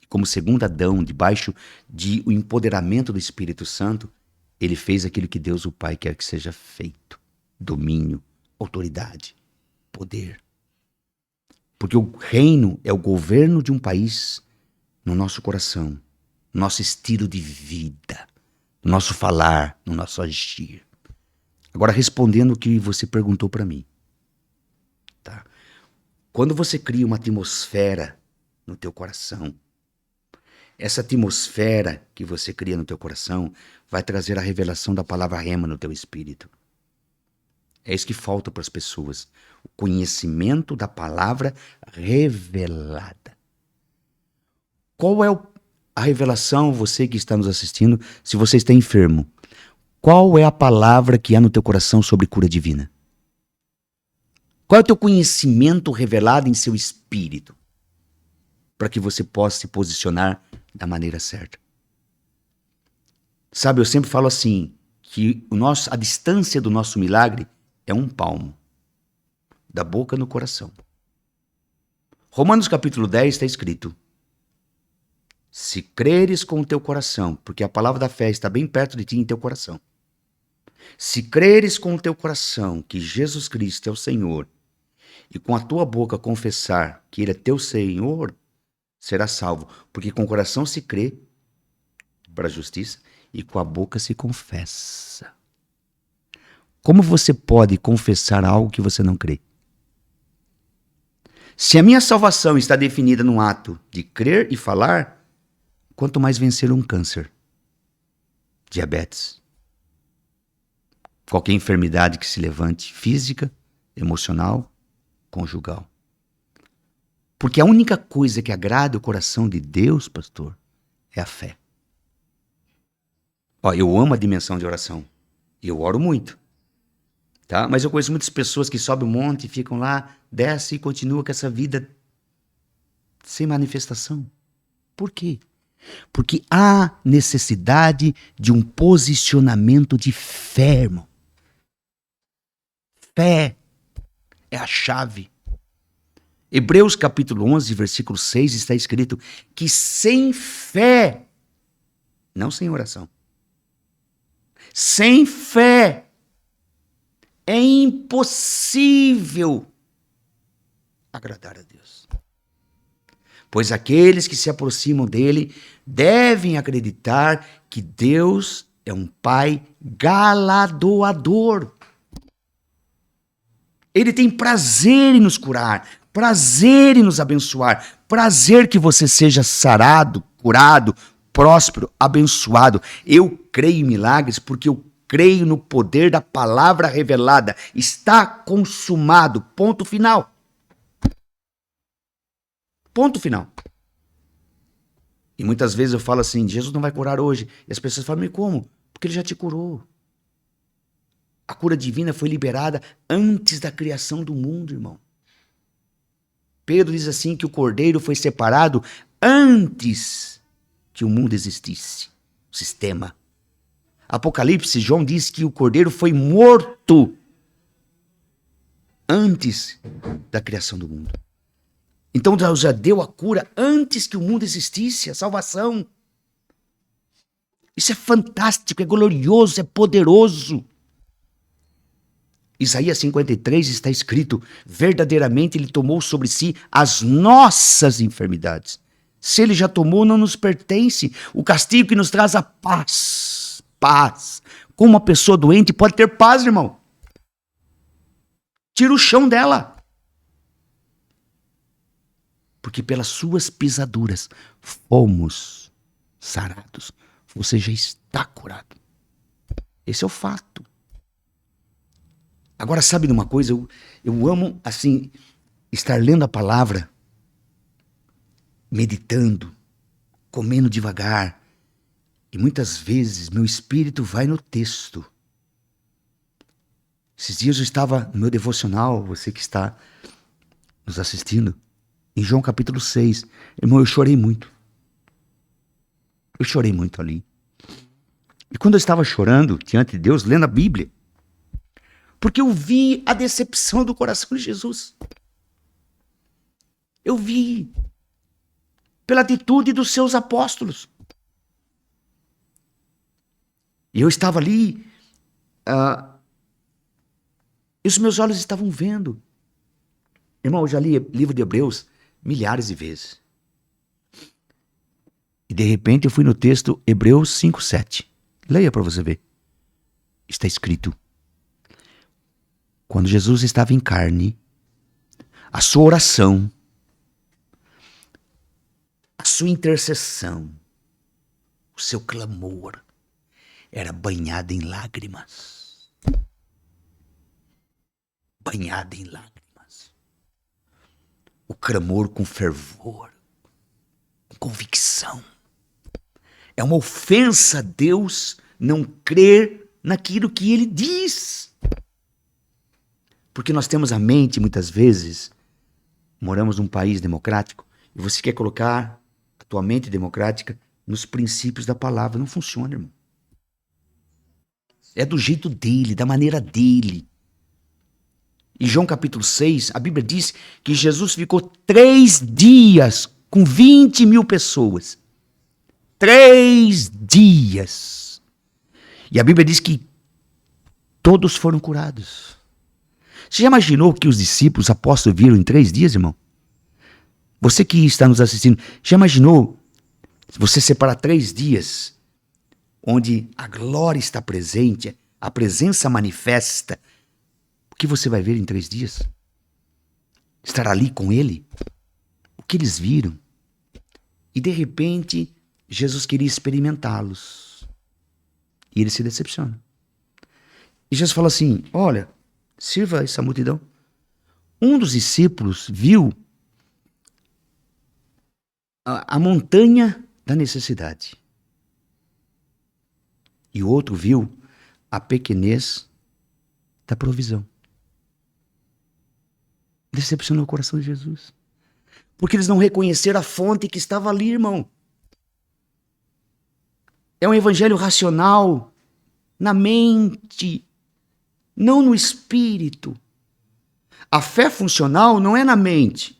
como segundo Adão, debaixo de o empoderamento do Espírito Santo, ele fez aquilo que Deus, o Pai, quer que seja feito. Domínio, autoridade, poder. Porque o reino é o governo de um país no nosso coração, no nosso estilo de vida, no nosso falar, no nosso agir. Agora, respondendo o que você perguntou para mim. Tá? Quando você cria uma atmosfera no teu coração, essa atmosfera que você cria no teu coração vai trazer a revelação da palavra rema no teu espírito. É isso que falta para as pessoas. O conhecimento da palavra revelada. Qual é a revelação, você que está nos assistindo, se você está enfermo? Qual é a palavra que há no teu coração sobre cura divina? Qual é o teu conhecimento revelado em seu espírito? para que você possa se posicionar da maneira certa. Sabe, eu sempre falo assim, que a distância do nosso milagre é 1 palmo, da boca no coração. Romanos capítulo 10 está escrito: se creres com o teu coração, porque a palavra da fé está bem perto de ti em teu coração. Se creres com o teu coração que Jesus Cristo é o Senhor, e com a tua boca confessar que Ele é teu Senhor, serás salvo. Porque com o coração se crê para a justiça e com a boca se confessa. Como você pode confessar algo que você não crê? Se a minha salvação está definida num ato de crer e falar, quanto mais vencer um câncer, diabetes, qualquer enfermidade que se levante, física, emocional, conjugal. Porque a única coisa que agrada o coração de Deus, pastor, é a fé. Eu amo a dimensão de oração. E eu oro muito. Tá? Mas eu conheço muitas pessoas que sobem um monte, ficam lá, descem e continuam com essa vida sem manifestação. Por quê? Porque há necessidade de um posicionamento de fé, irmão. Fé é a chave. Hebreus capítulo 11, versículo 6 está escrito que sem fé, não sem oração, sem fé é impossível agradar a Deus. Pois aqueles que se aproximam dele devem acreditar que Deus é um Pai galardoador. Ele tem prazer em nos curar, prazer em nos abençoar, prazer que você seja sarado, curado, próspero, abençoado. Eu creio em milagres porque eu creio no poder da palavra revelada. Está consumado. Ponto final. Ponto final. E muitas vezes eu falo assim, Jesus não vai curar hoje. E as pessoas falam, mas como? Porque ele já te curou. A cura divina foi liberada antes da criação do mundo, irmão. Pedro diz assim que o cordeiro foi separado antes que o mundo existisse. O sistema. Apocalipse, João diz que o cordeiro foi morto antes da criação do mundo. Então Deus já deu a cura antes que o mundo existisse, a salvação. Isso é fantástico, é glorioso, é poderoso. Isaías 53 está escrito, verdadeiramente ele tomou sobre si as nossas enfermidades. Se ele já tomou, não nos pertence. O castigo que nos traz a paz. Paz. Como uma pessoa doente pode ter paz, irmão? Tira o chão dela. Porque pelas suas pisaduras fomos sarados. Você já está curado. Esse é o fato. Agora, sabe de uma coisa? Eu amo, assim, estar lendo a palavra, meditando, comendo devagar. E muitas vezes meu espírito vai no texto. Esses dias eu estava no meu devocional, você que está nos assistindo, em João capítulo 6. Irmão, eu chorei muito. Eu chorei muito ali. E quando eu estava chorando diante de Deus, lendo a Bíblia, porque eu vi a decepção do coração de Jesus. Eu vi pela atitude dos seus apóstolos. E eu estava ali, e os meus olhos estavam vendo. Irmão, eu já li o livro de Hebreus milhares de vezes. E de repente eu fui no texto Hebreus 5:7. Leia para você ver. Está escrito: quando Jesus estava em carne, a sua oração, a sua intercessão, o seu clamor era banhado em lágrimas. Banhado em lágrimas. O clamor com fervor, com convicção. É uma ofensa a Deus não crer naquilo que Ele diz. Porque nós temos a mente, muitas vezes, moramos num país democrático, E você quer colocar a tua mente democrática nos princípios da palavra. Não funciona, irmão. É do jeito dele, da maneira dele. Em João capítulo 6, a Bíblia diz que Jesus ficou 3 dias com 20 mil pessoas. 3 dias. E a Bíblia diz que todos foram curados. Você já imaginou que os discípulos, os apóstolos viram em 3 dias, irmão? Você que está nos assistindo, já imaginou você separar 3 dias onde a glória está presente, a presença manifesta? O que você vai ver em 3 dias? Estar ali com ele? O que eles viram? E de repente, Jesus queria experimentá-los. E ele se decepciona. E Jesus fala assim, olha, sirva essa multidão. Um dos discípulos viu a montanha da necessidade. E o outro viu a pequenez da provisão. Decepcionou o coração de Jesus. Porque eles não reconheceram a fonte que estava ali, irmão. É um evangelho racional, na mente, não no espírito. A fé funcional não é na mente,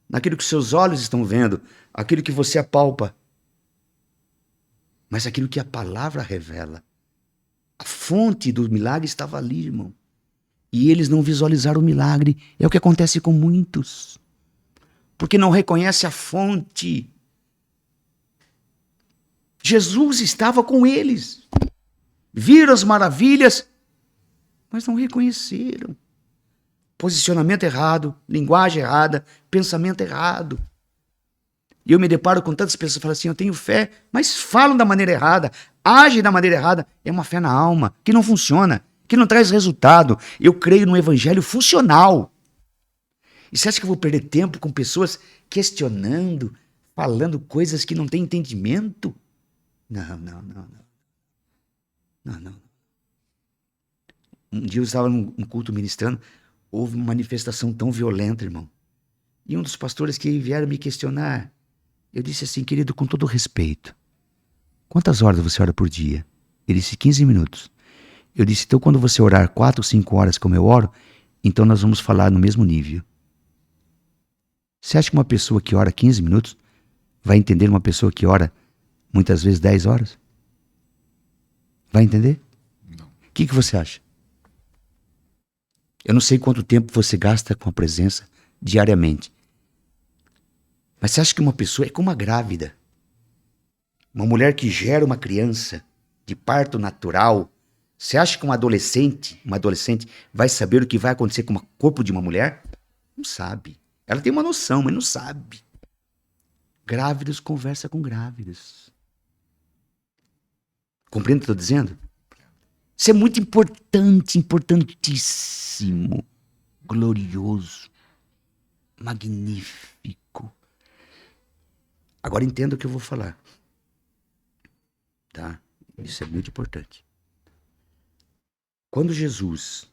naquilo que seus olhos estão vendo, aquilo que você apalpa, mas aquilo que a palavra revela. A fonte do milagre estava ali, irmão. E eles não visualizaram o milagre. É o que acontece com muitos. Porque não reconhece a fonte. Jesus estava com eles. Viram as maravilhas, mas não reconheceram. Posicionamento errado, linguagem errada, pensamento errado. E eu me deparo com tantas pessoas que falam assim, eu tenho fé, mas falam da maneira errada, agem da maneira errada. É uma fé na alma, que não funciona, que não traz resultado. Eu creio no evangelho funcional. E você acha que eu vou perder tempo com pessoas questionando, falando coisas que não têm entendimento? Não. Um dia eu estava num culto ministrando, houve uma manifestação tão violenta, irmão. E um dos pastores que vieram me questionar, eu disse assim, querido, com todo respeito, quantas horas você ora por dia? Ele disse 15 minutos. Eu disse, então quando você orar 4 ou 5 horas como eu oro, então nós vamos falar no mesmo nível. Você acha que uma pessoa que ora 15 minutos vai entender uma pessoa que ora muitas vezes 10 horas? Vai entender? Não. O que você acha? Eu não sei quanto tempo você gasta com a presença diariamente. Mas você acha que uma pessoa é como uma grávida? Uma mulher que gera uma criança de parto natural. Você acha que uma adolescente vai saber o que vai acontecer com o corpo de uma mulher? Não sabe. Ela tem uma noção, mas não sabe. Grávidos conversam com grávidos. Compreende o que eu estou dizendo? Isso é muito importante, importantíssimo, glorioso, magnífico. Agora entenda o que eu vou falar. Tá? Isso é muito importante. Quando Jesus,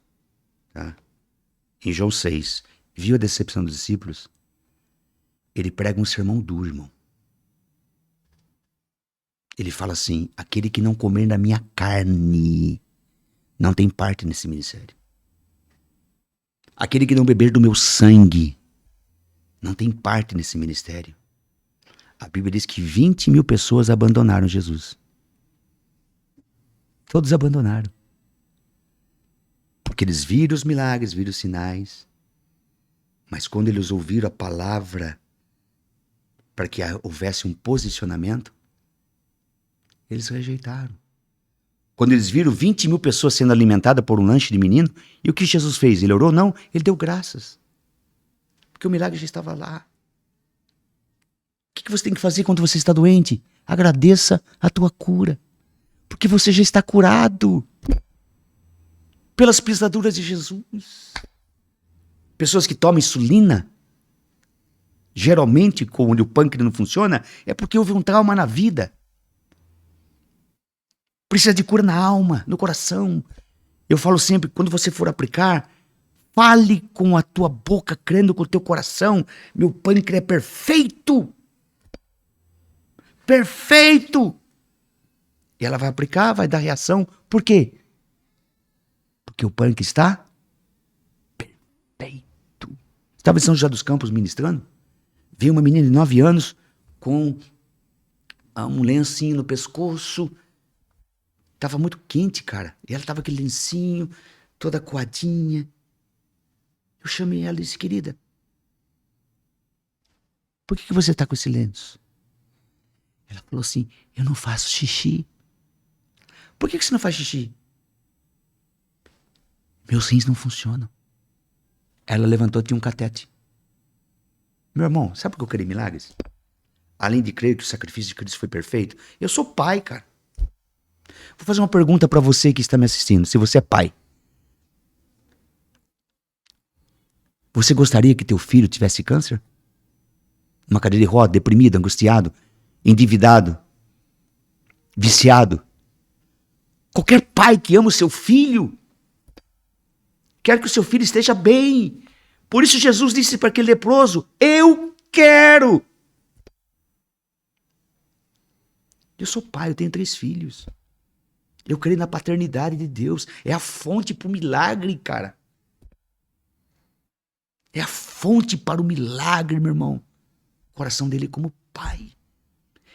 tá, em João 6, viu a decepção dos discípulos, ele prega um sermão duro, irmão. Ele fala assim, aquele que não comer da minha carne não tem parte nesse ministério. Aquele que não beber do meu sangue não tem parte nesse ministério. A Bíblia diz que 20 mil pessoas abandonaram Jesus. Todos abandonaram. Porque eles viram os milagres, viram os sinais. Mas quando eles ouviram a palavra para que houvesse um posicionamento, eles rejeitaram. Quando eles viram 20 mil pessoas sendo alimentadas por um lanche de menino, e o que Jesus fez? Ele orou? Não, ele deu graças. Porque o milagre já estava lá. O que você tem que fazer quando você está doente? Agradeça a tua cura. Porque você já está curado. Pelas pisaduras de Jesus. Pessoas que tomam insulina, geralmente, quando o pâncreas não funciona, é porque houve um trauma na vida. Precisa de cura na alma, no coração. Eu falo sempre, quando você for aplicar, fale com a tua boca, crendo com o teu coração. Meu pâncreas é perfeito. Perfeito. E ela vai aplicar, vai dar reação. Por quê? Porque o pâncreas está perfeito. Estava em São José dos Campos ministrando. Vi uma menina de 9 anos com um lencinho no pescoço. Tava muito quente, cara. E ela tava com aquele lencinho, toda coadinha. Eu chamei ela e disse, querida, por que você tá com esse lenço? Ela falou assim, eu não faço xixi. Por que você não faz xixi? Meus rins não funcionam. Ela levantou, tinha um catete. Meu irmão, sabe por que eu creio em milagres? Além de crer que o sacrifício de Cristo foi perfeito, eu sou pai, cara. Vou fazer uma pergunta pra você que está me assistindo. Se você é pai, você gostaria que teu filho tivesse câncer? Uma cadeira de roda, deprimido, angustiado, endividado, viciado. Qualquer pai que ama o seu filho quer que o seu filho esteja bem. Por isso Jesus disse para aquele leproso, eu quero. Eu sou pai, eu tenho 3 filhos. Eu creio na paternidade de Deus. É a fonte para o milagre, cara. É a fonte para o milagre, meu irmão. O coração dele como pai.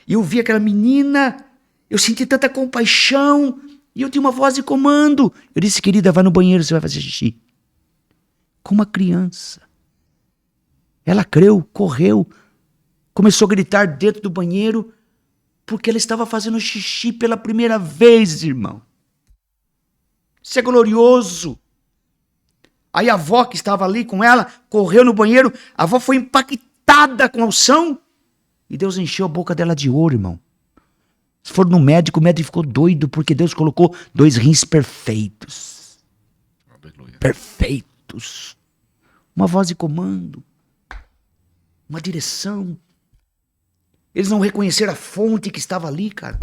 E eu vi aquela menina, eu senti tanta compaixão, e eu tinha uma voz de comando. Eu disse, querida, vai no banheiro, você vai fazer xixi. Como uma criança. Ela creu, correu, começou a gritar dentro do banheiro, porque ela estava fazendo xixi pela primeira vez, irmão. Isso é glorioso. Aí a avó que estava ali com ela, correu no banheiro, a avó foi impactada com a unção, e Deus encheu a boca dela de ouro, irmão. Se for no médico, o médico ficou doido, porque Deus colocou 2 rins perfeitos. Aleluia. Perfeitos. Uma voz de comando. Uma direção. Eles não reconheceram a fonte que estava ali, cara.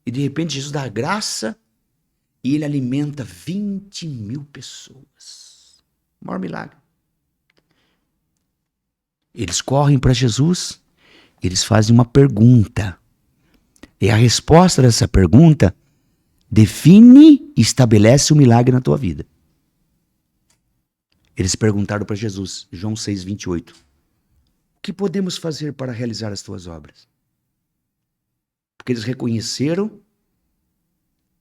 E de repente Jesus dá a graça e ele alimenta 20.000 pessoas. O maior milagre. Eles correm para Jesus, eles fazem uma pergunta. E a resposta dessa pergunta define e estabelece o milagre na tua vida. Eles perguntaram para Jesus, João 6:28. O que podemos fazer para realizar as tuas obras? Porque eles reconheceram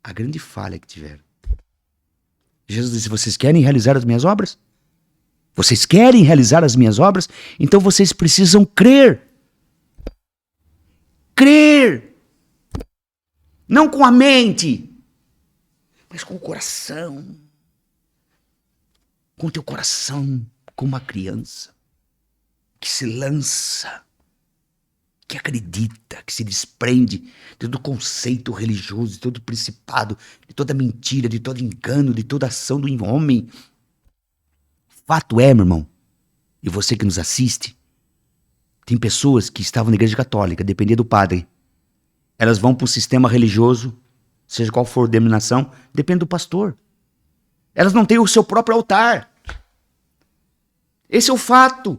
a grande falha que tiveram. Jesus disse, vocês querem realizar as minhas obras? Vocês querem realizar as minhas obras? Então vocês precisam crer. Crer. Não com a mente, mas com o coração. Com o teu coração, como uma criança. Que se lança, que acredita, que se desprende de todo conceito religioso, de todo principado, de toda mentira, de todo engano, de toda ação do homem. Fato é, meu irmão, e você que nos assiste, tem pessoas que estavam na igreja católica, dependia do padre. Elas vão para o sistema religioso, seja qual for a denominação, depende do pastor. Elas não têm o seu próprio altar. Esse é o fato.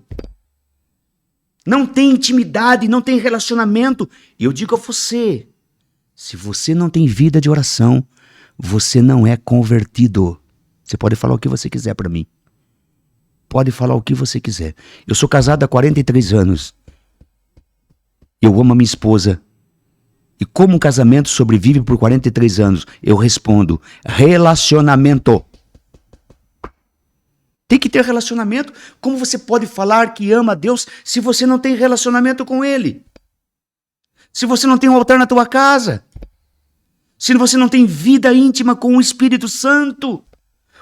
Não tem intimidade, não tem relacionamento. E eu digo a você, se você não tem vida de oração, você não é convertido. Você pode falar o que você quiser para mim. Pode falar o que você quiser. Eu sou casado há 43 anos. Eu amo a minha esposa. E como um casamento sobrevive por 43 anos? Eu respondo, relacionamento. Tem que ter relacionamento. Como você pode falar que ama a Deus se você não tem relacionamento com Ele? Se você não tem um altar na tua casa? Se você não tem vida íntima com o Espírito Santo?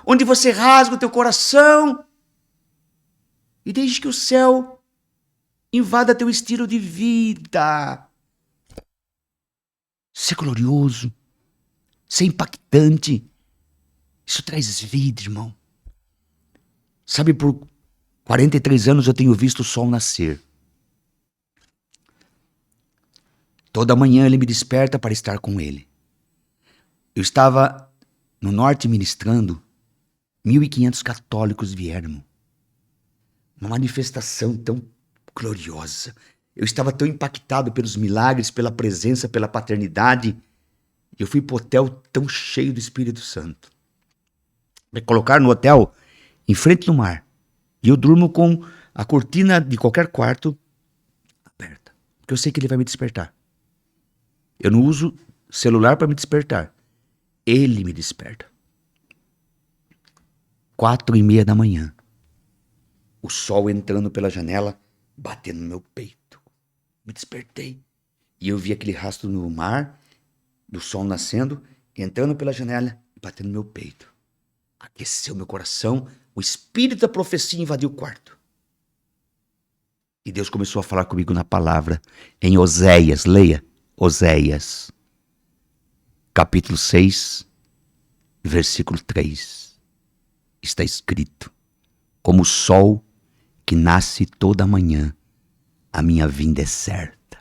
Onde você rasga o teu coração e deixe que o céu invada teu estilo de vida. Isso é glorioso. Isso é impactante. Isso traz vida, irmão. Sabe, por 43 anos eu tenho visto o sol nascer. Toda manhã ele me desperta para estar com ele. Eu estava no norte ministrando 1.500 católicos vieram. Uma manifestação tão gloriosa. Eu estava tão impactado pelos milagres, pela presença, pela paternidade. Eu fui para o hotel tão cheio do Espírito Santo. Me colocaram no hotel em frente do mar. E eu durmo com a cortina de qualquer quarto aberta. Porque eu sei que ele vai me despertar. Eu não uso celular para me despertar. Ele me desperta. 4:30 da manhã. O sol entrando pela janela, batendo no meu peito. Me despertei. E eu vi aquele rastro no mar, do sol nascendo, entrando pela janela e batendo no meu peito. Aqueceu meu coração. O espírito da profecia invadiu o quarto. E Deus começou a falar comigo na palavra, em Oséias. Leia, Oséias, capítulo 6, versículo 3. Está escrito: como o sol que nasce toda manhã, a minha vinda é certa.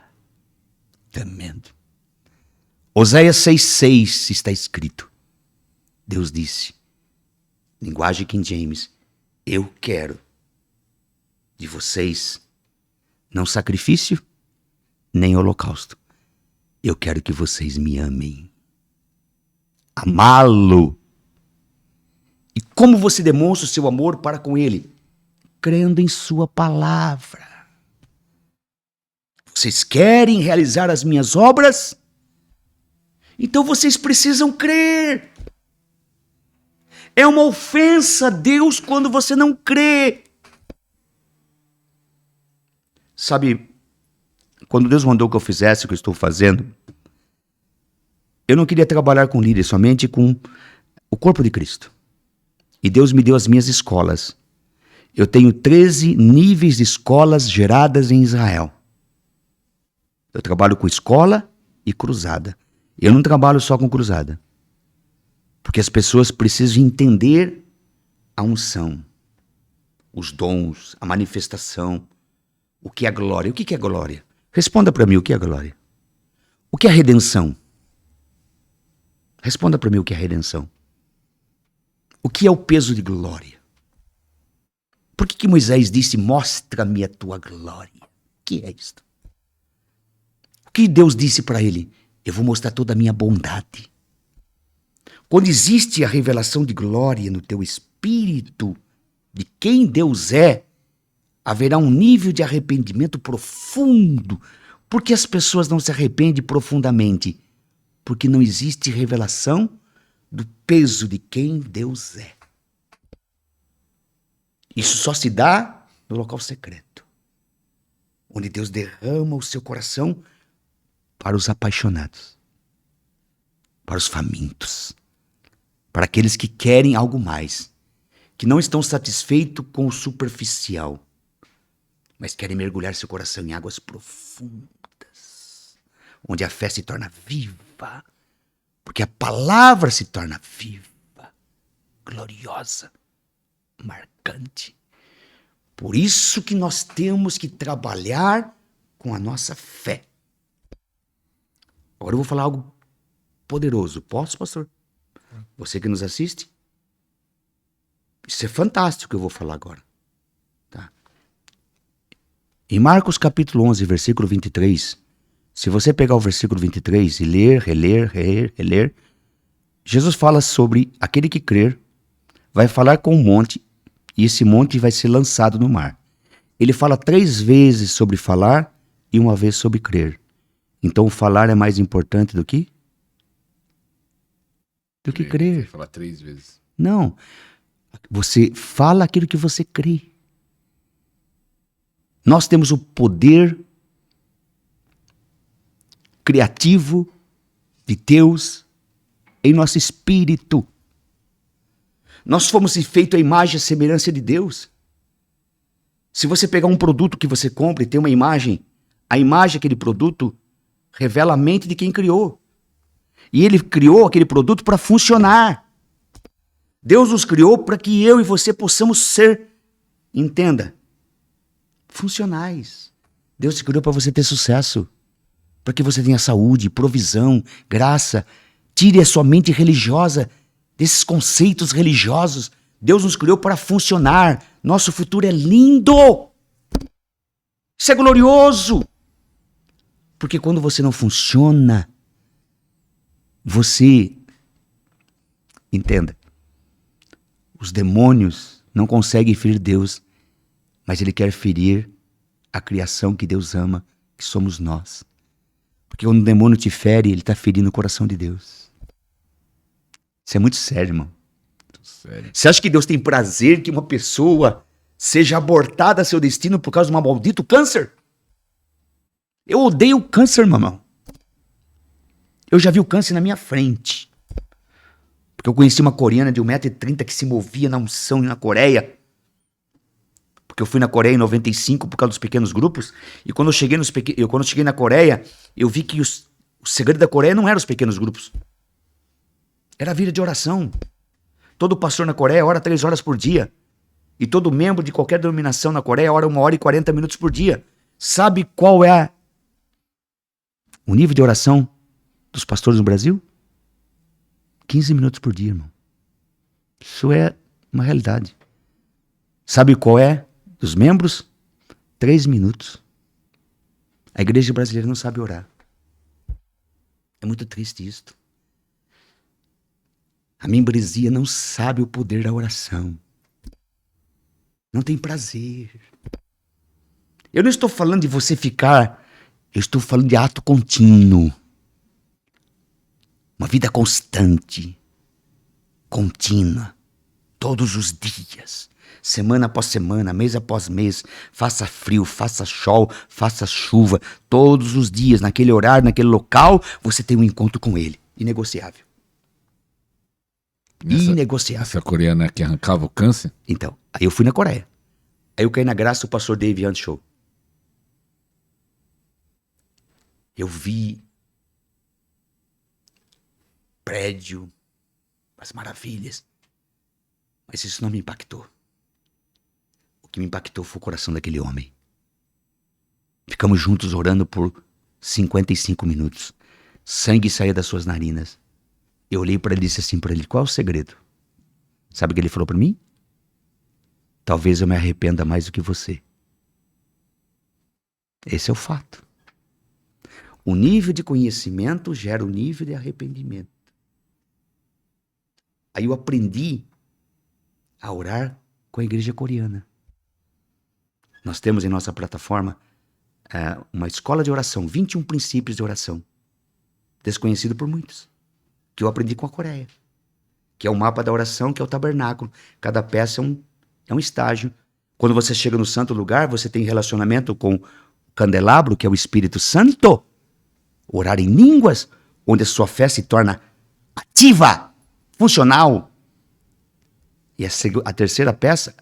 Tremendo. Oséias 6,6 está escrito. Deus disse, linguagem King James: eu quero de vocês não sacrifício, nem holocausto. Eu quero que vocês me amem. Amá-lo. E como você demonstra o seu amor para com ele? Crendo em sua palavra. Vocês querem realizar as minhas obras? Então vocês precisam crer. É uma ofensa a Deus quando você não crê. Sabe, quando Deus mandou que eu fizesse o que eu estou fazendo, eu não queria trabalhar com líderes, somente com o corpo de Cristo. E Deus me deu as minhas escolas. Eu tenho 13 níveis de escolas geradas em Israel. Eu trabalho com escola e cruzada. Eu não trabalho só com cruzada. Porque as pessoas precisam entender a unção, os dons, a manifestação, o que é glória. O que é glória? Responda para mim o que é glória. O que é redenção? Responda para mim o que é redenção. O que é o peso de glória? Por que Moisés disse, mostra-me a tua glória? O que é isto? O que Deus disse para ele? Eu vou mostrar toda a minha bondade. Quando existe a revelação de glória no teu espírito, de quem Deus é, haverá um nível de arrependimento profundo. Por que as pessoas não se arrependem profundamente? Porque não existe revelação do peso de quem Deus é. Isso só se dá no local secreto, onde Deus derrama o seu coração para os apaixonados, para os famintos, para aqueles que querem algo mais, que não estão satisfeitos com o superficial, mas querem mergulhar seu coração em águas profundas, onde a fé se torna viva, porque a palavra se torna viva, gloriosa, marcante. Por isso que nós temos que trabalhar com a nossa fé. Agora eu vou falar algo poderoso. Posso, pastor? Você que nos assiste? Isso é fantástico que eu vou falar agora. Tá? Em Marcos capítulo 11, versículo 23, se você pegar o versículo 23 e ler, reler, Jesus fala sobre aquele que crer, vai falar com um monte, e esse monte vai ser lançado no mar. Ele fala 3 vezes sobre falar e 1 vez sobre crer. Então falar é mais importante do que? Do que crer.
Falar 3 vezes.
Não. Você fala aquilo que você crê. Nós temos o poder criativo de Deus em nosso espírito. Nós fomos feitos à imagem e semelhança de Deus. Se você pegar um produto que você compra e tem uma imagem, a imagem daquele produto revela a mente de quem criou. E ele criou aquele produto para funcionar. Deus nos criou para que eu e você possamos ser, entenda, funcionais. Deus te criou para você ter sucesso, para que você tenha saúde, provisão, graça. Tire a sua mente religiosa desses conceitos religiosos. Deus nos criou para funcionar. Nosso futuro é lindo. Isso é glorioso. Porque quando você não funciona, você... Entenda. Os demônios não conseguem ferir Deus, mas ele quer ferir a criação que Deus ama, que somos nós. Porque quando o demônio te fere, ele está ferindo o coração de Deus. Isso é muito sério, irmão.
Sério.
Você acha que Deus tem prazer que uma pessoa seja abortada a seu destino por causa de um maldito câncer? Eu odeio o câncer, mamão. Eu já vi o câncer na minha frente. Porque eu conheci uma coreana de 1,30 m que se movia na unção na Coreia. Porque eu fui na Coreia em 95 por causa dos pequenos grupos. E quando eu cheguei na Coreia, eu vi que o segredo da Coreia não eram os pequenos grupos. Era a vida de oração. Todo pastor na Coreia ora 3 horas por dia. E todo membro de qualquer denominação na Coreia ora 1 hora e 40 minutos por dia. Sabe qual é o nível de oração dos pastores no Brasil? 15 minutos por dia, irmão. Isso é uma realidade. Sabe qual é dos membros? 3 minutos. A igreja brasileira não sabe orar. É muito triste isto. A membresia não sabe o poder da oração. Não tem prazer. Eu não estou falando de você ficar, eu estou falando de ato contínuo. Uma vida constante, contínua, todos os dias, semana após semana, mês após mês, faça frio, faça sol, faça chuva, todos os dias, naquele horário, naquele local, você tem um encontro com ele, inegociável. Inegociável.
Essa coreana que arrancava o câncer?
Então, aí eu fui na Coreia. Aí eu caí na graça do pastor Dave Show. Eu vi prédio, as maravilhas. Mas isso não me impactou. O que me impactou foi o coração daquele homem. Ficamos juntos orando por 55 minutos. Sangue saía das suas narinas. Eu olhei para ele e disse assim para ele: qual é o segredo? Sabe o que ele falou para mim? Talvez eu me arrependa mais do que você. Esse é o fato. O nível de conhecimento gera o nível de arrependimento. Aí eu aprendi a orar com a igreja coreana. Nós temos em nossa plataforma uma escola de oração, 21 princípios de oração, desconhecido por muitos, que eu aprendi com a Coreia, que é o mapa da oração, que é o tabernáculo. Cada peça é um estágio. Quando você chega no santo lugar, você tem relacionamento com o candelabro, que é o Espírito Santo, orar em línguas, onde a sua fé se torna ativa, funcional. E a terceira peça,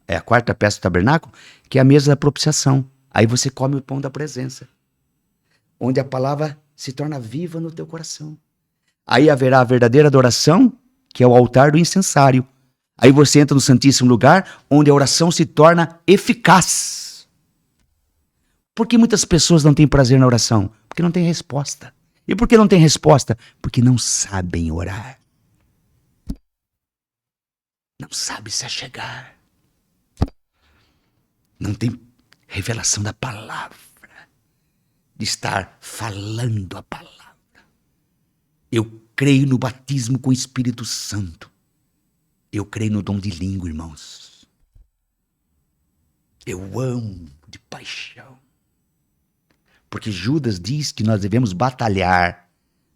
é a quarta peça do tabernáculo, que é a mesa da propiciação. Aí você come o pão da presença, onde a palavra se torna viva no teu coração. Aí haverá a verdadeira adoração, que é o altar do incensário. Aí você entra no Santíssimo Lugar, onde a oração se torna eficaz. Por que muitas pessoas não têm prazer na oração? Porque não tem resposta. E por que não tem resposta? Porque não sabem orar. Não sabe se achegar. Não tem revelação da palavra, de estar falando a palavra. Eu creio no batismo com o Espírito Santo. Eu creio no dom de língua, irmãos. Eu amo de paixão. Porque Judas diz que nós devemos batalhar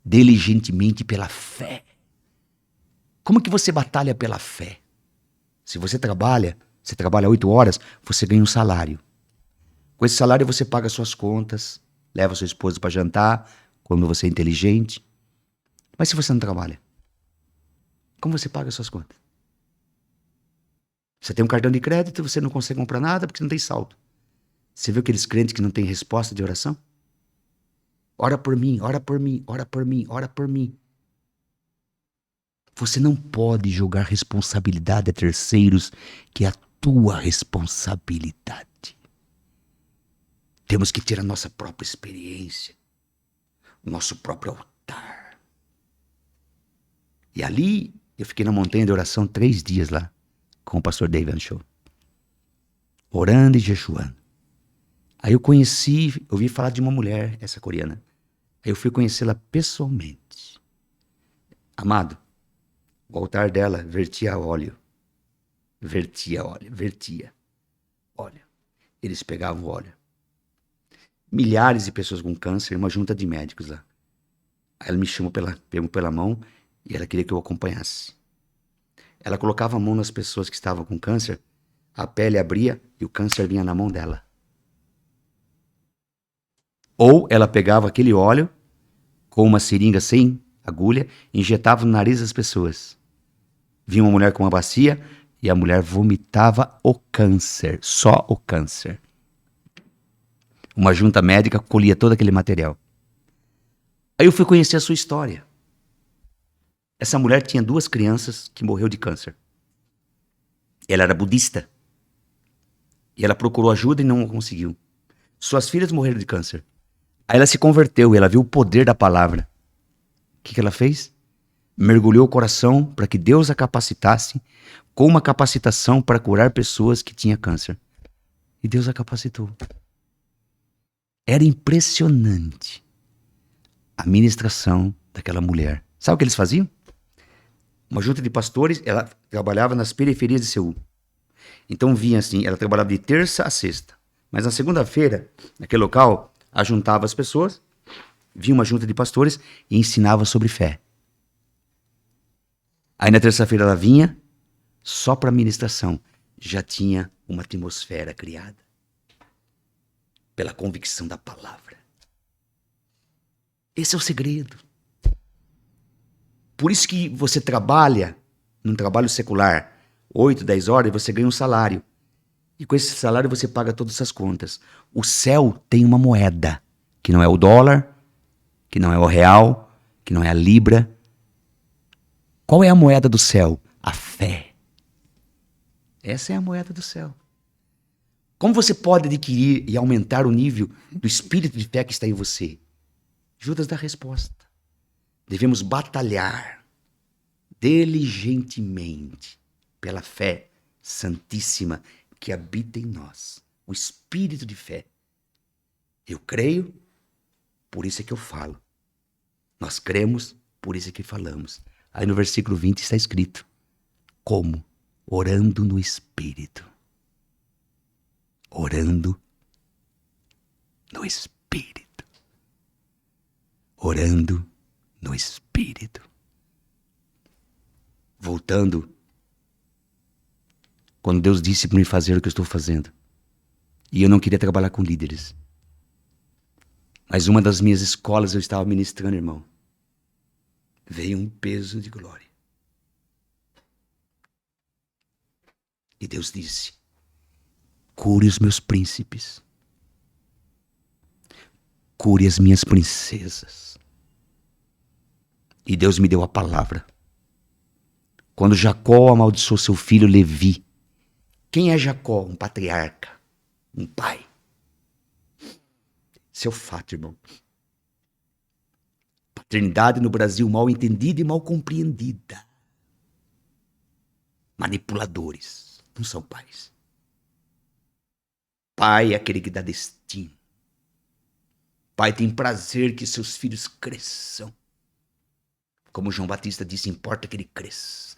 diligentemente pela fé. Como que você batalha pela fé? Se você trabalha 8 horas, você ganha um salário. Com esse salário você paga suas contas, leva sua esposa para jantar, quando você é inteligente. Mas se você não trabalha, como você paga suas contas? Você tem um cartão de crédito, você não consegue comprar nada porque não tem saldo. Você viu aqueles crentes que não têm resposta de oração? Ora por mim, ora por mim, ora por mim, ora por mim. Você não pode jogar responsabilidade a terceiros, que é a tua responsabilidade. Temos que ter a nossa própria experiência, o nosso próprio altar. E ali Eu fiquei na montanha de oração 3 dias lá, com o pastor David Show. Orando e jejuando. Aí eu ouvi falar de uma mulher, essa coreana. Aí eu fui conhecê-la pessoalmente. Amado, o altar dela vertia óleo. Vertia óleo. Eles pegavam o óleo. Milhares de pessoas com câncer, uma junta de médicos lá. Aí ela me pegou pela mão e ela queria que eu acompanhasse. Ela colocava a mão nas pessoas que estavam com câncer, a pele abria e o câncer vinha na mão dela. Ou ela pegava aquele óleo com uma seringa sem agulha e injetava no nariz das pessoas. Vinha uma mulher com uma bacia e a mulher vomitava o câncer, só o câncer. Uma junta médica colhia todo aquele material. Aí eu fui conhecer a sua história. Essa mulher tinha 2 crianças que morreu de câncer. Ela era budista. E ela procurou ajuda e não conseguiu. Suas filhas morreram de câncer. Aí ela se converteu e ela viu o poder da palavra. O que ela fez? Mergulhou o coração para que Deus a capacitasse com uma capacitação para curar pessoas que tinham câncer. E Deus a capacitou. Era impressionante a ministração daquela mulher. Sabe o que eles faziam? Uma junta de pastores, ela trabalhava nas periferias de Seul. Então vinha assim, ela trabalhava de terça a sexta. Mas na segunda-feira, naquele local, ajuntava as pessoas, vinha uma junta de pastores e ensinava sobre fé. Aí na terça-feira ela vinha, só para ministração. Já tinha uma atmosfera criada. Pela convicção da palavra. Esse é o segredo. Por isso que você trabalha num trabalho secular 8, 10 horas e você ganha um salário. E com esse salário você paga todas as contas. O céu tem uma moeda, que não é o dólar, que não é o real, que não é a libra. Qual é a moeda do céu? A fé. Essa é a moeda do céu. Como você pode adquirir e aumentar o nível do espírito de fé que está em você? Judas dá a resposta. Devemos batalhar diligentemente pela fé santíssima que habita em nós. O espírito de fé. Eu creio, por isso é que eu falo. Nós cremos, por isso é que falamos. Aí no versículo 20 está escrito: como? Orando no espírito. Orando no Espírito. Orando no Espírito. Voltando, quando Deus disse para mim fazer o que eu estou fazendo, e eu não queria trabalhar com líderes, mas uma das minhas escolas eu estava ministrando, irmão, veio um peso de glória. E Deus disse: cure os meus príncipes. Cure as minhas princesas. E Deus me deu a palavra. Quando Jacó amaldiçoou seu filho Levi. Quem é Jacó? Um patriarca. Um pai. Esse é o fato, irmão. Paternidade no Brasil mal entendida e mal compreendida. Manipuladores. Não são pais. Pai é aquele que dá destino. Pai tem prazer que seus filhos cresçam. Como João Batista disse, importa que ele cresça.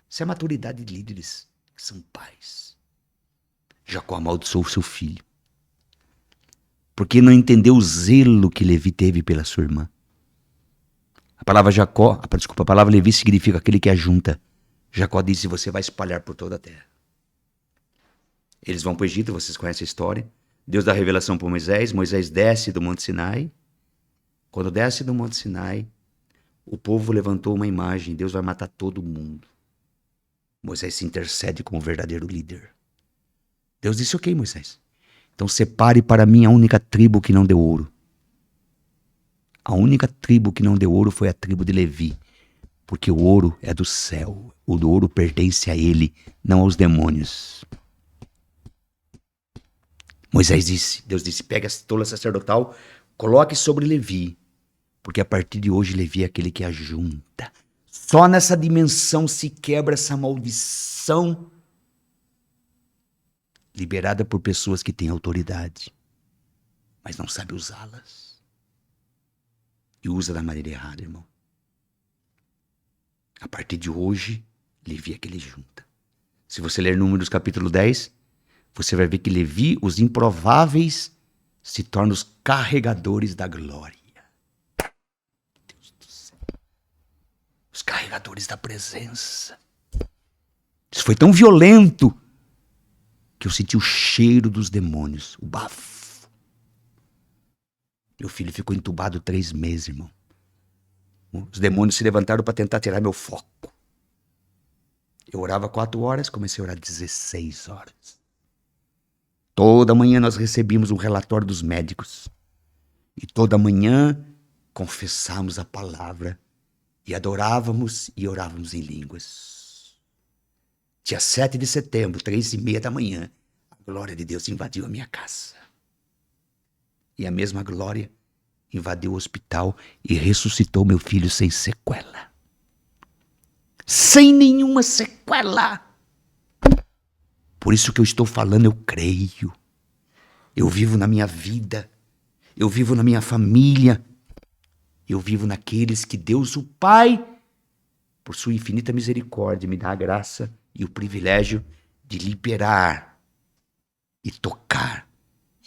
Isso é a maturidade de líderes que são pais. Jacó amaldiçoou seu filho. Porque não entendeu o zelo que Levi teve pela sua irmã. A palavra a palavra Levi significa aquele que ajunta. Jacó disse: você vai espalhar por toda a terra. Eles vão para o Egito, vocês conhecem a história. Deus dá a revelação para Moisés. Moisés desce do Monte Sinai. Quando desce do Monte Sinai, o povo levantou uma imagem. Deus vai matar todo mundo. Moisés se intercede como verdadeiro líder. Deus disse: ok, Moisés. Então separe para mim a única tribo que não deu ouro. A única tribo que não deu ouro foi a tribo de Levi. Porque o ouro é do céu. O do ouro pertence a ele, não aos demônios. Moisés disse, Deus disse: pega a tola sacerdotal, coloque sobre Levi, porque a partir de hoje Levi é aquele que ajunta. Só nessa dimensão se quebra essa maldição liberada por pessoas que têm autoridade, mas não sabem usá-las. E usa da maneira errada, irmão. A partir de hoje, Levi é que ele junta. Se você ler Números capítulo 10, você vai ver que Levi, os improváveis, se tornam os carregadores da glória. Deus do céu. Os carregadores da presença. Isso foi tão violento que eu senti o cheiro dos demônios, o bafo. Meu filho ficou entubado 3 meses, irmão. Os demônios se levantaram para tentar tirar meu foco. Eu orava 4 horas, comecei a orar 16 horas. Toda manhã nós recebíamos um relatório dos médicos. E toda manhã confessávamos a palavra e adorávamos e orávamos em línguas. Dia 7 de setembro, 3:30 da manhã, a glória de Deus invadiu a minha casa. E a mesma glória invadiu o hospital e ressuscitou meu filho sem sequela. Sem nenhuma sequela. Por isso que eu estou falando, eu creio. Eu vivo na minha vida. Eu vivo na minha família. Eu vivo naqueles que Deus, o Pai, por sua infinita misericórdia, me dá a graça e o privilégio de liberar e tocar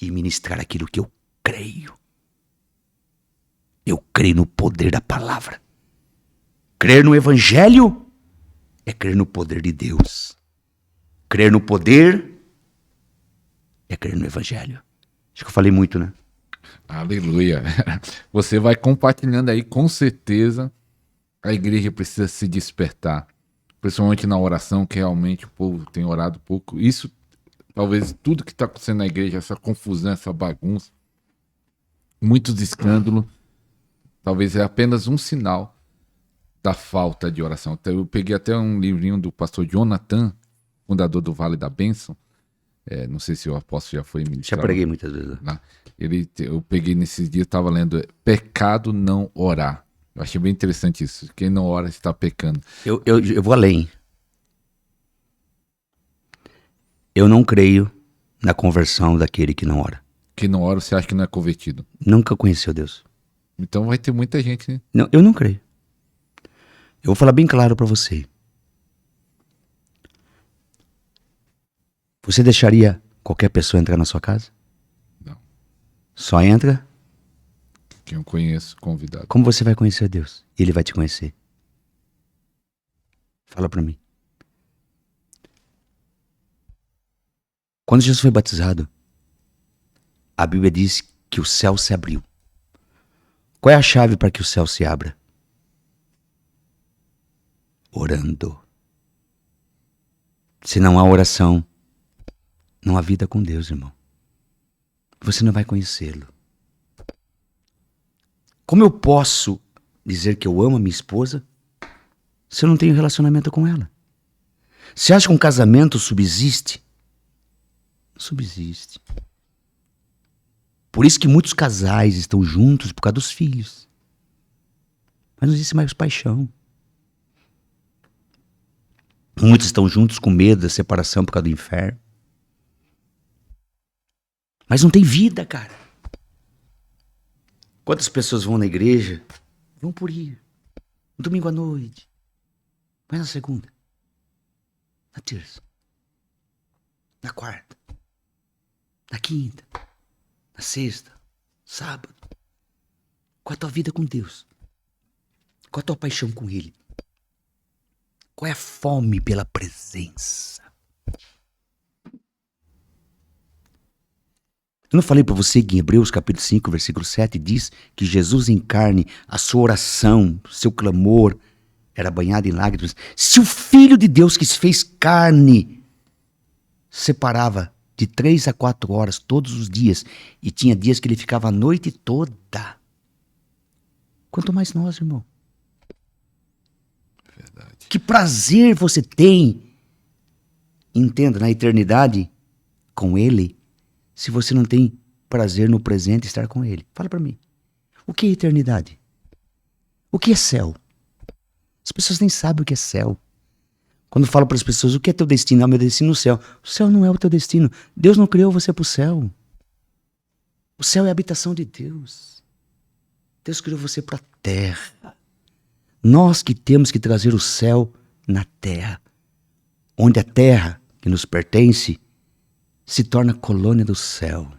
e ministrar aquilo que eu creio. Eu creio no poder da palavra. Crer no Evangelho é crer no poder de Deus. Crer no poder é crer no Evangelho. Acho que eu falei muito, né?
Aleluia. Você vai compartilhando aí, com certeza a igreja precisa se despertar. Principalmente na oração, que realmente o povo tem orado pouco. Isso, talvez tudo que está acontecendo na igreja, essa confusão, essa bagunça, muitos escândalos, talvez é apenas um sinal da falta de oração. Então, eu peguei até um livrinho do pastor Jonathan, fundador do Vale da Bênção. Não sei se o apóstolo já foi ministrado.
Já preguei muitas vezes.
Eu peguei nesses dias, estava lendo Pecado Não Orar. Eu achei bem interessante isso. Quem não ora está pecando.
Eu vou além. Eu não creio na conversão daquele que não ora.
Quem não ora, você acha que não é convertido?
Nunca conheceu Deus.
Então vai ter muita gente, né?
Não, eu não creio. Eu vou falar bem claro para você. Você deixaria qualquer pessoa entrar na sua casa?
Não.
Só entra?
Quem eu conheço, convidado.
Como você vai conhecer Deus? E Ele vai te conhecer. Fala para mim. Quando Jesus foi batizado, a Bíblia diz que o céu se abriu. Qual é a chave para que o céu se abra? Orando. Se não há oração, não há vida com Deus, irmão. Você não vai conhecê-lo. Como eu posso dizer que eu amo a minha esposa se eu não tenho relacionamento com ela? Você acha que um casamento subsiste? Não subsiste. Por isso que muitos casais estão juntos por causa dos filhos. Mas não existe mais paixão. Muitos estão juntos com medo da separação por causa do inferno. Mas não tem vida, cara. Quantas pessoas vão na igreja? Vão por ir. No domingo à noite. Mas na segunda. Na terça. Na quarta. Na quinta. Na sexta. Sábado. Qual é a tua vida com Deus? Qual é a tua paixão com Ele? Qual é a fome pela presença? Eu não falei para você que em Hebreus capítulo 5, versículo 7 diz que Jesus em carne, a sua oração, seu clamor era banhado em lágrimas. Se o Filho de Deus que se fez carne separava de 3 a 4 horas todos os dias e tinha dias que ele ficava a noite toda, quanto mais nós, irmão.
Verdade.
Que prazer você tem, entenda, na eternidade com Ele, se você não tem prazer no presente estar com Ele. Fala para mim. O que é eternidade? O que é céu? As pessoas nem sabem o que é céu. Quando eu falo para as pessoas, o que é teu destino? Ah, meu destino é o céu. O céu não é o teu destino. Deus não criou você para o céu. O céu é a habitação de Deus. Deus criou você para a terra. Nós que temos que trazer o céu na terra. Onde a terra que nos pertence se torna colônia do céu.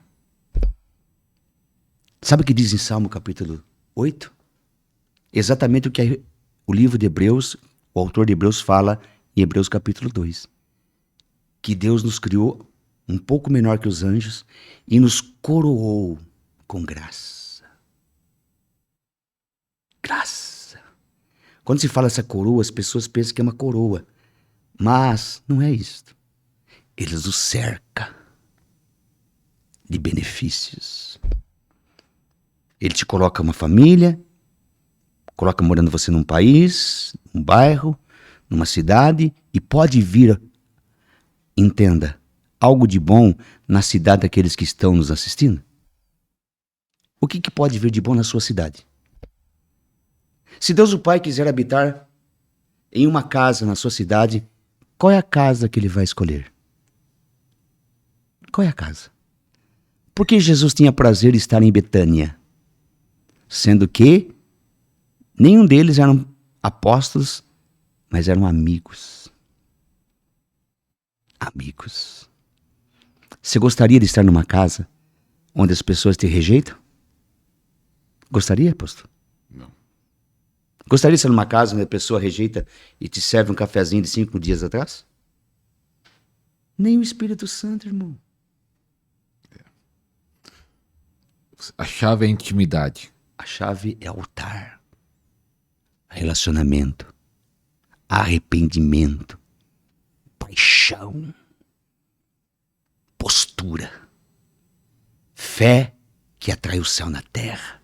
Sabe o que diz em Salmo capítulo 8? Exatamente o que o livro de Hebreus, o autor de Hebreus fala em Hebreus capítulo 2. Que Deus nos criou um pouco menor que os anjos e nos coroou com graça. Graça. Quando se fala essa coroa, as pessoas pensam que é uma coroa. Mas não é isto. Ele os cerca de benefícios. Ele te coloca uma família, coloca morando você num país, num bairro, numa cidade, e pode vir, entenda, algo de bom na cidade daqueles que estão nos assistindo. O que pode vir de bom na sua cidade? Se Deus o Pai quiser habitar em uma casa na sua cidade, qual é a casa que ele vai escolher? Qual é a casa? Por que Jesus tinha prazer em estar em Betânia? Sendo que nenhum deles eram apóstolos, mas eram amigos. Amigos. Você gostaria de estar numa casa onde as pessoas te rejeitam? Gostaria, apóstolo?
Não.
Gostaria de estar numa casa onde a pessoa rejeita e te serve um cafezinho de 5 dias atrás? Nem o Espírito Santo, irmão.
A chave é a intimidade.
A chave é altar, relacionamento, arrependimento, paixão, postura, fé que atrai o céu na terra,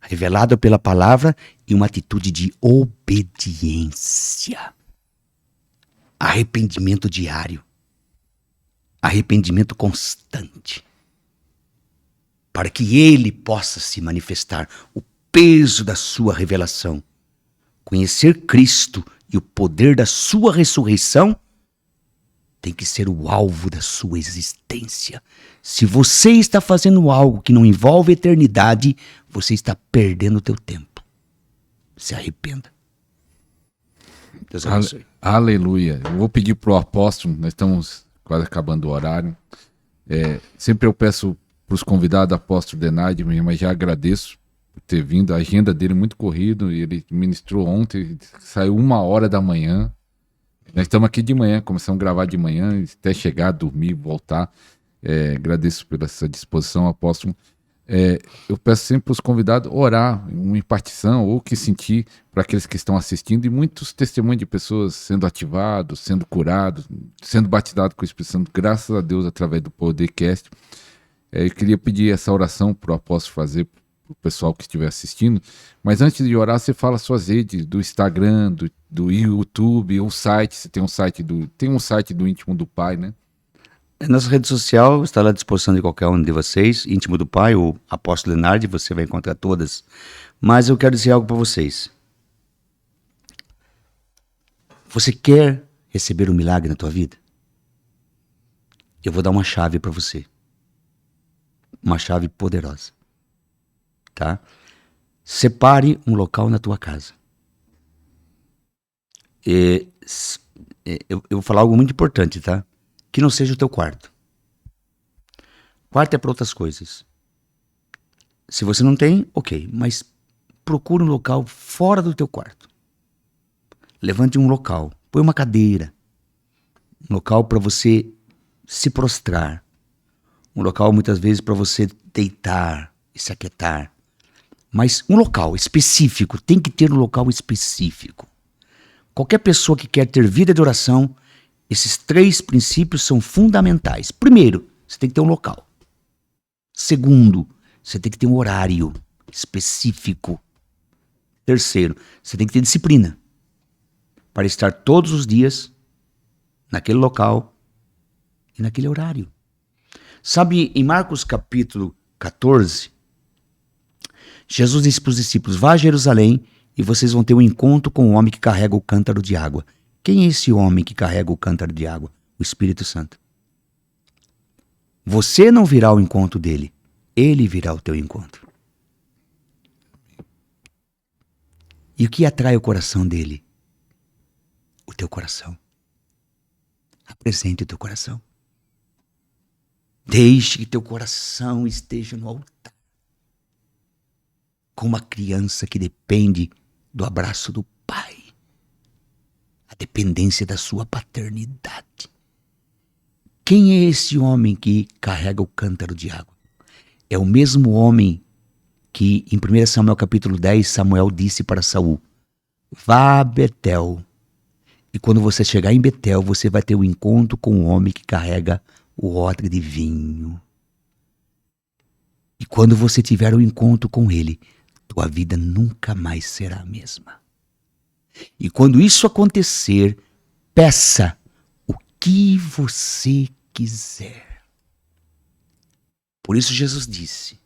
revelado pela palavra e uma atitude de obediência, arrependimento diário, arrependimento constante, para que ele possa se manifestar, o peso da sua revelação. Conhecer Cristo e o poder da sua ressurreição tem que ser o alvo da sua existência. Se você está fazendo algo que não envolve eternidade, você está perdendo o teu tempo. Se arrependa. Deus abençoe.
Aleluia. Eu vou pedir para o apóstolo, nós estamos quase acabando o horário. Sempre eu peço para os convidados, apóstolo Denaide, mas já agradeço por ter vindo. A agenda dele é muito corrida, e ele ministrou ontem, saiu 1h da manhã. Nós estamos aqui de manhã, começamos a gravar de manhã, até chegar, dormir, voltar. Agradeço pela essa disposição, apóstolo. Eu peço sempre para os convidados orar, uma impartição, ou o que sentir para aqueles que estão assistindo, e muitos testemunhos de pessoas sendo ativados, sendo curados, sendo batizados com o Espírito Santo, graças a Deus, através do Podercast. Eu queria pedir essa oração para o apóstolo fazer para o pessoal que estiver assistindo, mas antes de orar, você fala suas redes, do Instagram, do YouTube, o site. Você tem um site do Íntimo do Pai, né?
Nossa rede social está à disposição de qualquer um de vocês. Íntimo do Pai, o apóstolo Leonardo, você vai encontrar todas. Mas eu quero dizer algo para vocês. Você quer receber um milagre na tua vida? Eu vou dar uma chave para você. Uma chave poderosa. Tá? Separe um local na tua casa. Eu vou falar algo muito importante, tá? Que não seja o teu quarto. Quarto é para outras coisas. Se você não tem, ok. Mas procure um local fora do teu quarto. Levante um local. Põe uma cadeira. Um local para você se prostrar. Um local, muitas vezes, para você deitar e se aquietar. Mas um local específico. Tem que ter um local específico. Qualquer pessoa que quer ter vida de oração, esses 3 princípios são fundamentais. Primeiro, você tem que ter um local. Segundo, você tem que ter um horário específico. Terceiro, você tem que ter disciplina para estar todos os dias naquele local e naquele horário. Sabe, em Marcos capítulo 14, Jesus disse para os discípulos: vá a Jerusalém e vocês vão ter um encontro com o homem que carrega o cântaro de água. Quem é esse homem que carrega o cântaro de água? O Espírito Santo. Você não virá ao encontro dele, ele virá ao teu encontro. E o que atrai o coração dele? O teu coração. Apresente o teu coração. Deixe que teu coração esteja no altar. Como uma criança que depende do abraço do pai. A dependência da sua paternidade. Quem é esse homem que carrega o cântaro de água? É o mesmo homem que em 1 Samuel capítulo 10, Samuel disse para Saul: vá a Betel. E quando você chegar em Betel, você vai ter um encontro com o homem que carrega o odre de vinho. E quando você tiver um encontro com ele, tua vida nunca mais será a mesma. E quando isso acontecer, peça o que você quiser. Por isso Jesus disse: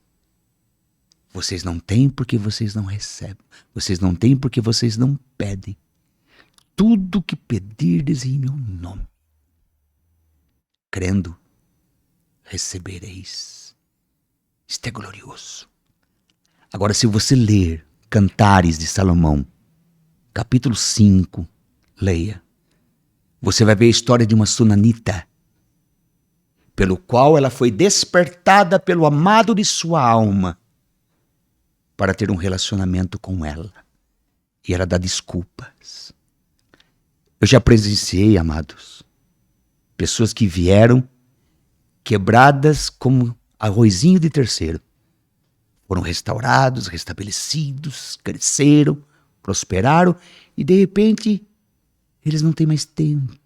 vocês não têm porque vocês não recebem. Vocês não têm porque vocês não pedem. Tudo que pedirdes em meu nome, crendo, recebereis. Isto é glorioso. Agora, se você ler Cantares de Salomão, capítulo 5, leia. Você vai ver a história de uma sunamita, pelo qual ela foi despertada pelo amado de sua alma para ter um relacionamento com ela. E ela dá desculpas. Eu já presenciei, amados, pessoas que vieram quebradas como arrozinho de terceiro. Foram restaurados, restabelecidos, cresceram, prosperaram e de repente eles não têm mais tempo.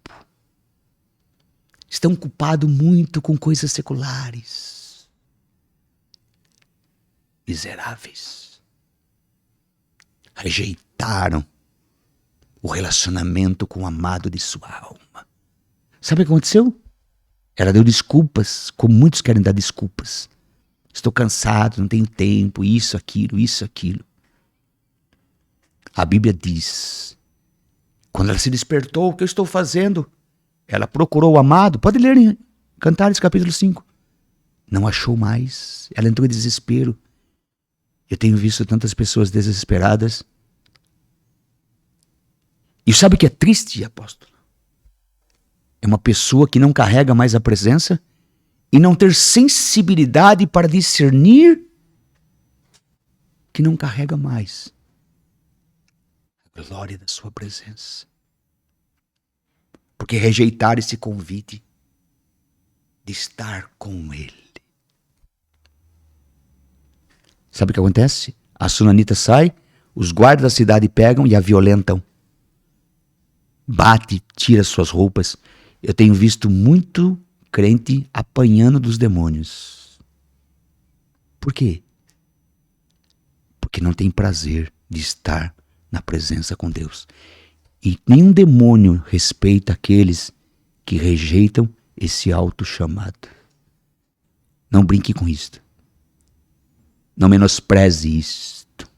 Estão ocupados muito com coisas seculares. Miseráveis. Rejeitaram o relacionamento com o amado de sua alma. Sabe o que aconteceu? Ela deu desculpas, como muitos querem dar desculpas. Estou cansado, não tenho tempo, isso, aquilo, isso, aquilo. A Bíblia diz, quando ela se despertou, o que eu estou fazendo? Ela procurou o amado, pode ler em Cantares capítulo 5. Não achou mais, ela entrou em desespero. Eu tenho visto tantas pessoas desesperadas. E sabe o que é triste, apóstolo? É uma pessoa que não carrega mais a presença e não ter sensibilidade para discernir que não carrega mais a glória da sua presença. Porque rejeitar esse convite de estar com ele. Sabe o que acontece? A sunamita sai, os guardas da cidade pegam e a violentam. Bate, tira suas roupas. Eu tenho visto muito crente apanhando dos demônios. Por quê? Porque não tem prazer de estar na presença com Deus. E nenhum demônio respeita aqueles que rejeitam esse alto chamado. Não brinque com isto. Não menospreze isto.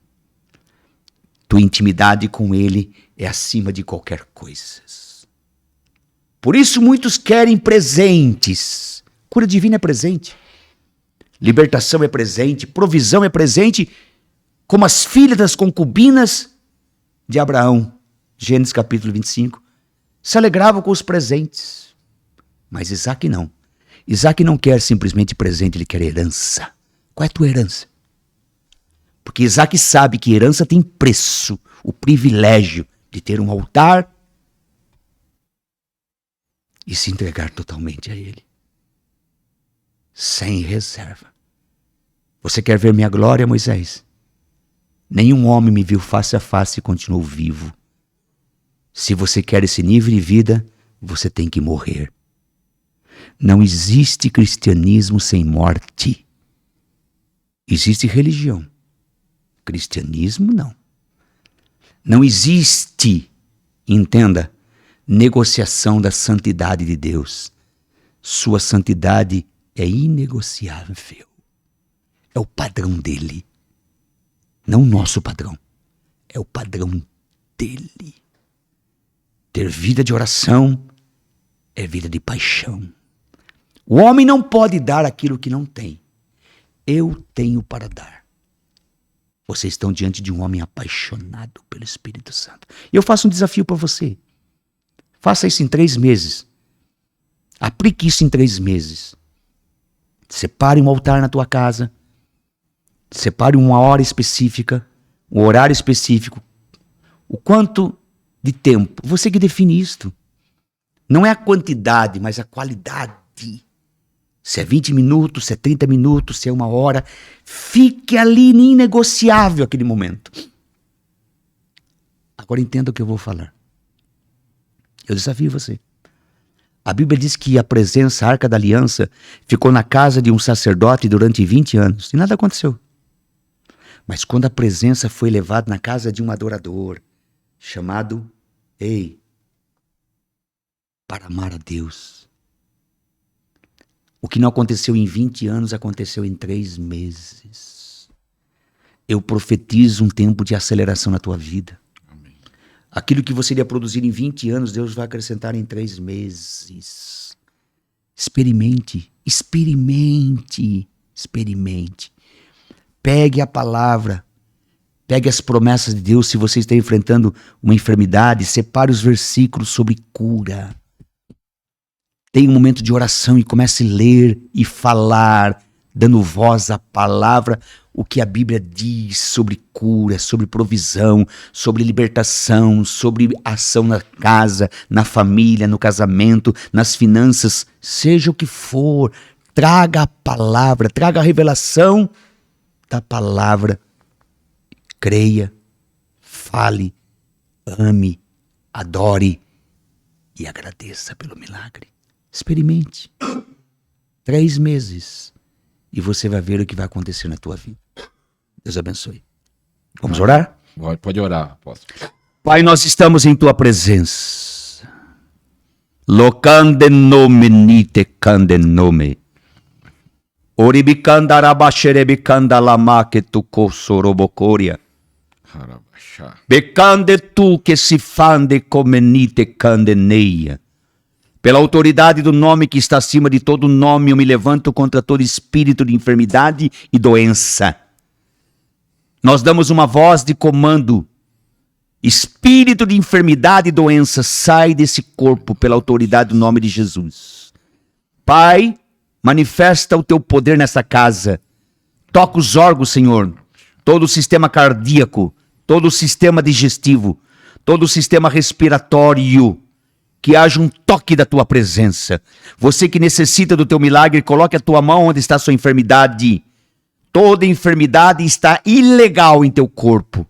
Tua intimidade com ele é acima de qualquer coisa. Por isso muitos querem presentes. Cura divina é presente. Libertação é presente. Provisão é presente. Como as filhas das concubinas de Abraão. Gênesis capítulo 25. Se alegravam com os presentes. Mas Isaac não. Isaac não quer simplesmente presente, ele quer herança. Qual é a tua herança? Porque Isaac sabe que herança tem preço. O privilégio de ter um altar e se entregar totalmente a ele. Sem reserva. Você quer ver minha glória, Moisés? Nenhum homem me viu face a face e continuou vivo. Se você quer esse nível de vida, você tem que morrer. Não existe cristianismo sem morte. Existe religião. Cristianismo, não. Não existe, entenda, negociação da santidade de Deus. Sua santidade é inegociável. É o padrão dele. Não o nosso padrão. é o padrão dele. Ter vida de oração é vida de paixão. O homem não pode dar aquilo que não tem. Eu tenho para dar. Vocês estão diante de um homem apaixonado pelo Espírito Santo. E eu faço um desafio para você. Faça isso em 3 meses. Aplique isso em 3 meses. Separe um altar na tua casa. Separe uma hora específica, um horário específico. O quanto de tempo. Você que define isto. Não é a quantidade, mas a qualidade. Se é 20 minutos, se é 30 minutos, se é 1 hora. Fique ali inegociável aquele momento. Agora entenda o que eu vou falar. Eu desafio você. A Bíblia diz que a presença, a Arca da Aliança, ficou na casa de um sacerdote durante 20 anos. E nada aconteceu. Mas quando a presença foi levada na casa de um adorador, chamado, para amar a Deus. O que não aconteceu em 20 anos, aconteceu em 3 meses. Eu profetizo um tempo de aceleração na tua vida. Amém. Aquilo que você iria produzir em 20 anos, Deus vai acrescentar em 3 meses. Experimente, experimente, experimente. Pegue a palavra, pegue as promessas de Deus. Se você está enfrentando uma enfermidade, separe os versículos sobre cura. Tenha um momento de oração e comece a ler e falar, dando voz à palavra, o que a Bíblia diz sobre cura, sobre provisão, sobre libertação, sobre ação na casa, na família, no casamento, nas finanças, seja o que for. Traga a palavra, traga a revelação da palavra. Creia, fale, ame, adore e agradeça pelo milagre. Experimente. 3 meses e você vai ver o que vai acontecer na tua vida. Deus abençoe. Vamos orar?
Pode orar, apóstolo.
Pai, nós estamos em tua presença. Locande nome nite cande nome. Oribicanda rabaxerebicanda lama que tu cossorobocoria. Becande tu que se fande comenite candeneia. Pela autoridade do nome que está acima de todo nome, eu me levanto contra todo espírito de enfermidade e doença. Nós damos uma voz de comando. Espírito de enfermidade e doença, sai desse corpo pela autoridade do nome de Jesus. Pai, manifesta o teu poder nessa casa. Toca os órgãos, Senhor. Todo o sistema cardíaco, todo o sistema digestivo, todo o sistema respiratório. Que haja um toque da tua presença. Você que necessita do teu milagre, coloque a tua mão onde está a sua enfermidade. Toda enfermidade está ilegal em teu corpo.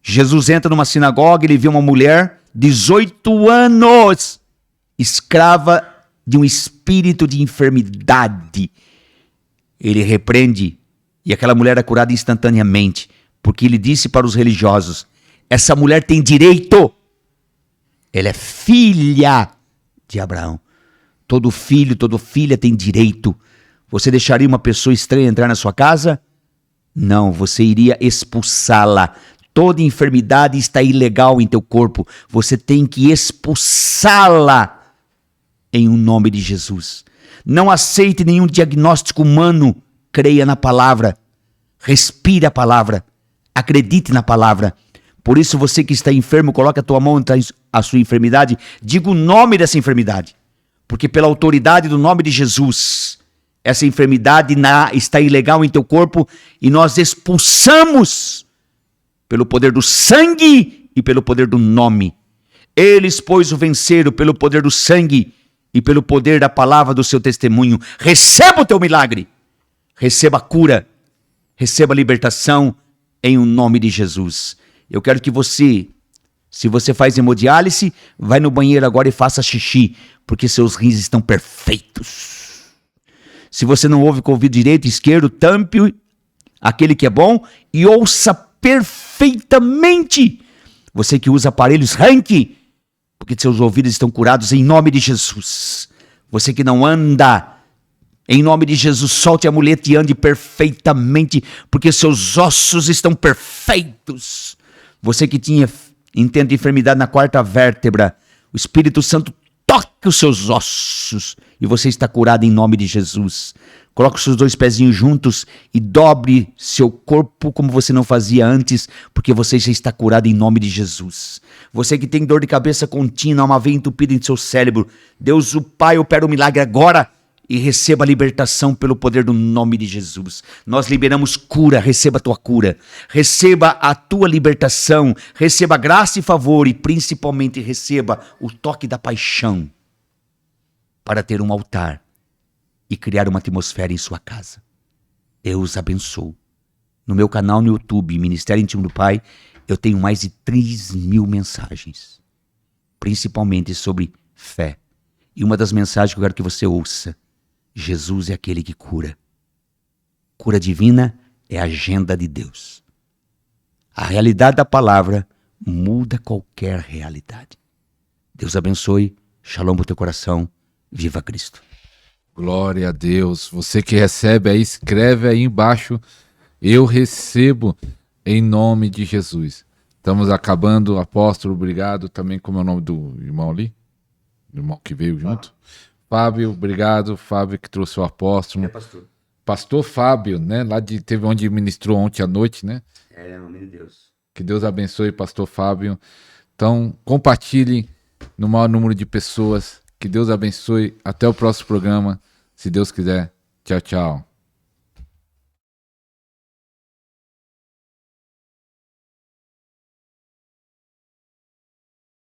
Jesus entra numa sinagoga, ele vê uma mulher, 18 anos, escrava de um espírito de enfermidade. Ele repreende e aquela mulher é curada instantaneamente, porque ele disse para os religiosos, essa mulher tem direito. Ela é filha de Abraão. Todo filho, toda filha tem direito. Você deixaria uma pessoa estranha entrar na sua casa? Não, você iria expulsá-la. Toda enfermidade está ilegal em teu corpo. Você tem que expulsá-la em um nome de Jesus. Não aceite nenhum diagnóstico humano. Creia na palavra. Respire a palavra. Acredite na palavra. Por isso, você que está enfermo, coloque a tua mão entre a sua enfermidade. Diga o nome dessa enfermidade. Porque pela autoridade do nome de Jesus, essa enfermidade está ilegal em teu corpo e nós expulsamos pelo poder do sangue e pelo poder do nome. Eles, pois, o venceram pelo poder do sangue e pelo poder da palavra do seu testemunho. Receba o teu milagre. Receba a cura. Receba a libertação em o nome de Jesus. Eu quero que você, se você faz hemodiálise, vai no banheiro agora e faça xixi, porque seus rins estão perfeitos. Se você não ouve com o ouvido direito e esquerdo, tampe aquele que é bom e ouça perfeitamente. Você que usa aparelhos, arranque, porque seus ouvidos estão curados em nome de Jesus. Você que não anda, em nome de Jesus, solte a muleta e ande perfeitamente, porque seus ossos estão perfeitos. Você que intenta enfermidade na quarta vértebra, o Espírito Santo toque os seus ossos e você está curado em nome de Jesus. Coloque os seus 2 pezinhos juntos e dobre seu corpo como você não fazia antes, porque você já está curado em nome de Jesus. Você que tem dor de cabeça contínua, uma veia entupida em seu cérebro, Deus o Pai opera o milagre agora e receba a libertação pelo poder do nome de Jesus. Nós liberamos cura, receba a tua cura, receba a tua libertação, receba graça e favor e principalmente receba o toque da paixão para ter um altar e criar uma atmosfera em sua casa. Eu os abençoo. No meu canal no YouTube, Ministério Íntimo do Pai, eu tenho mais de 3.000 mensagens, principalmente sobre fé. E uma das mensagens que eu quero que você ouça: Jesus é aquele que cura. Cura divina é a agenda de Deus. A realidade da palavra muda qualquer realidade. Deus abençoe. Shalom pro teu coração. Viva Cristo.
Glória a Deus. Você que recebe aí, escreve aí embaixo: eu recebo em nome de Jesus. Estamos acabando. Apóstolo, obrigado. Também como é o nome do irmão ali? O irmão que veio junto. Fábio, obrigado. Fábio que trouxe o apóstolo.
Pastor.
Pastor Fábio, né? Teve onde ministrou ontem à noite, né?
Em nome de Deus.
Que Deus abençoe, Pastor Fábio. Então, compartilhe no maior número de pessoas. Que Deus abençoe. Até o próximo programa, se Deus quiser. Tchau, tchau.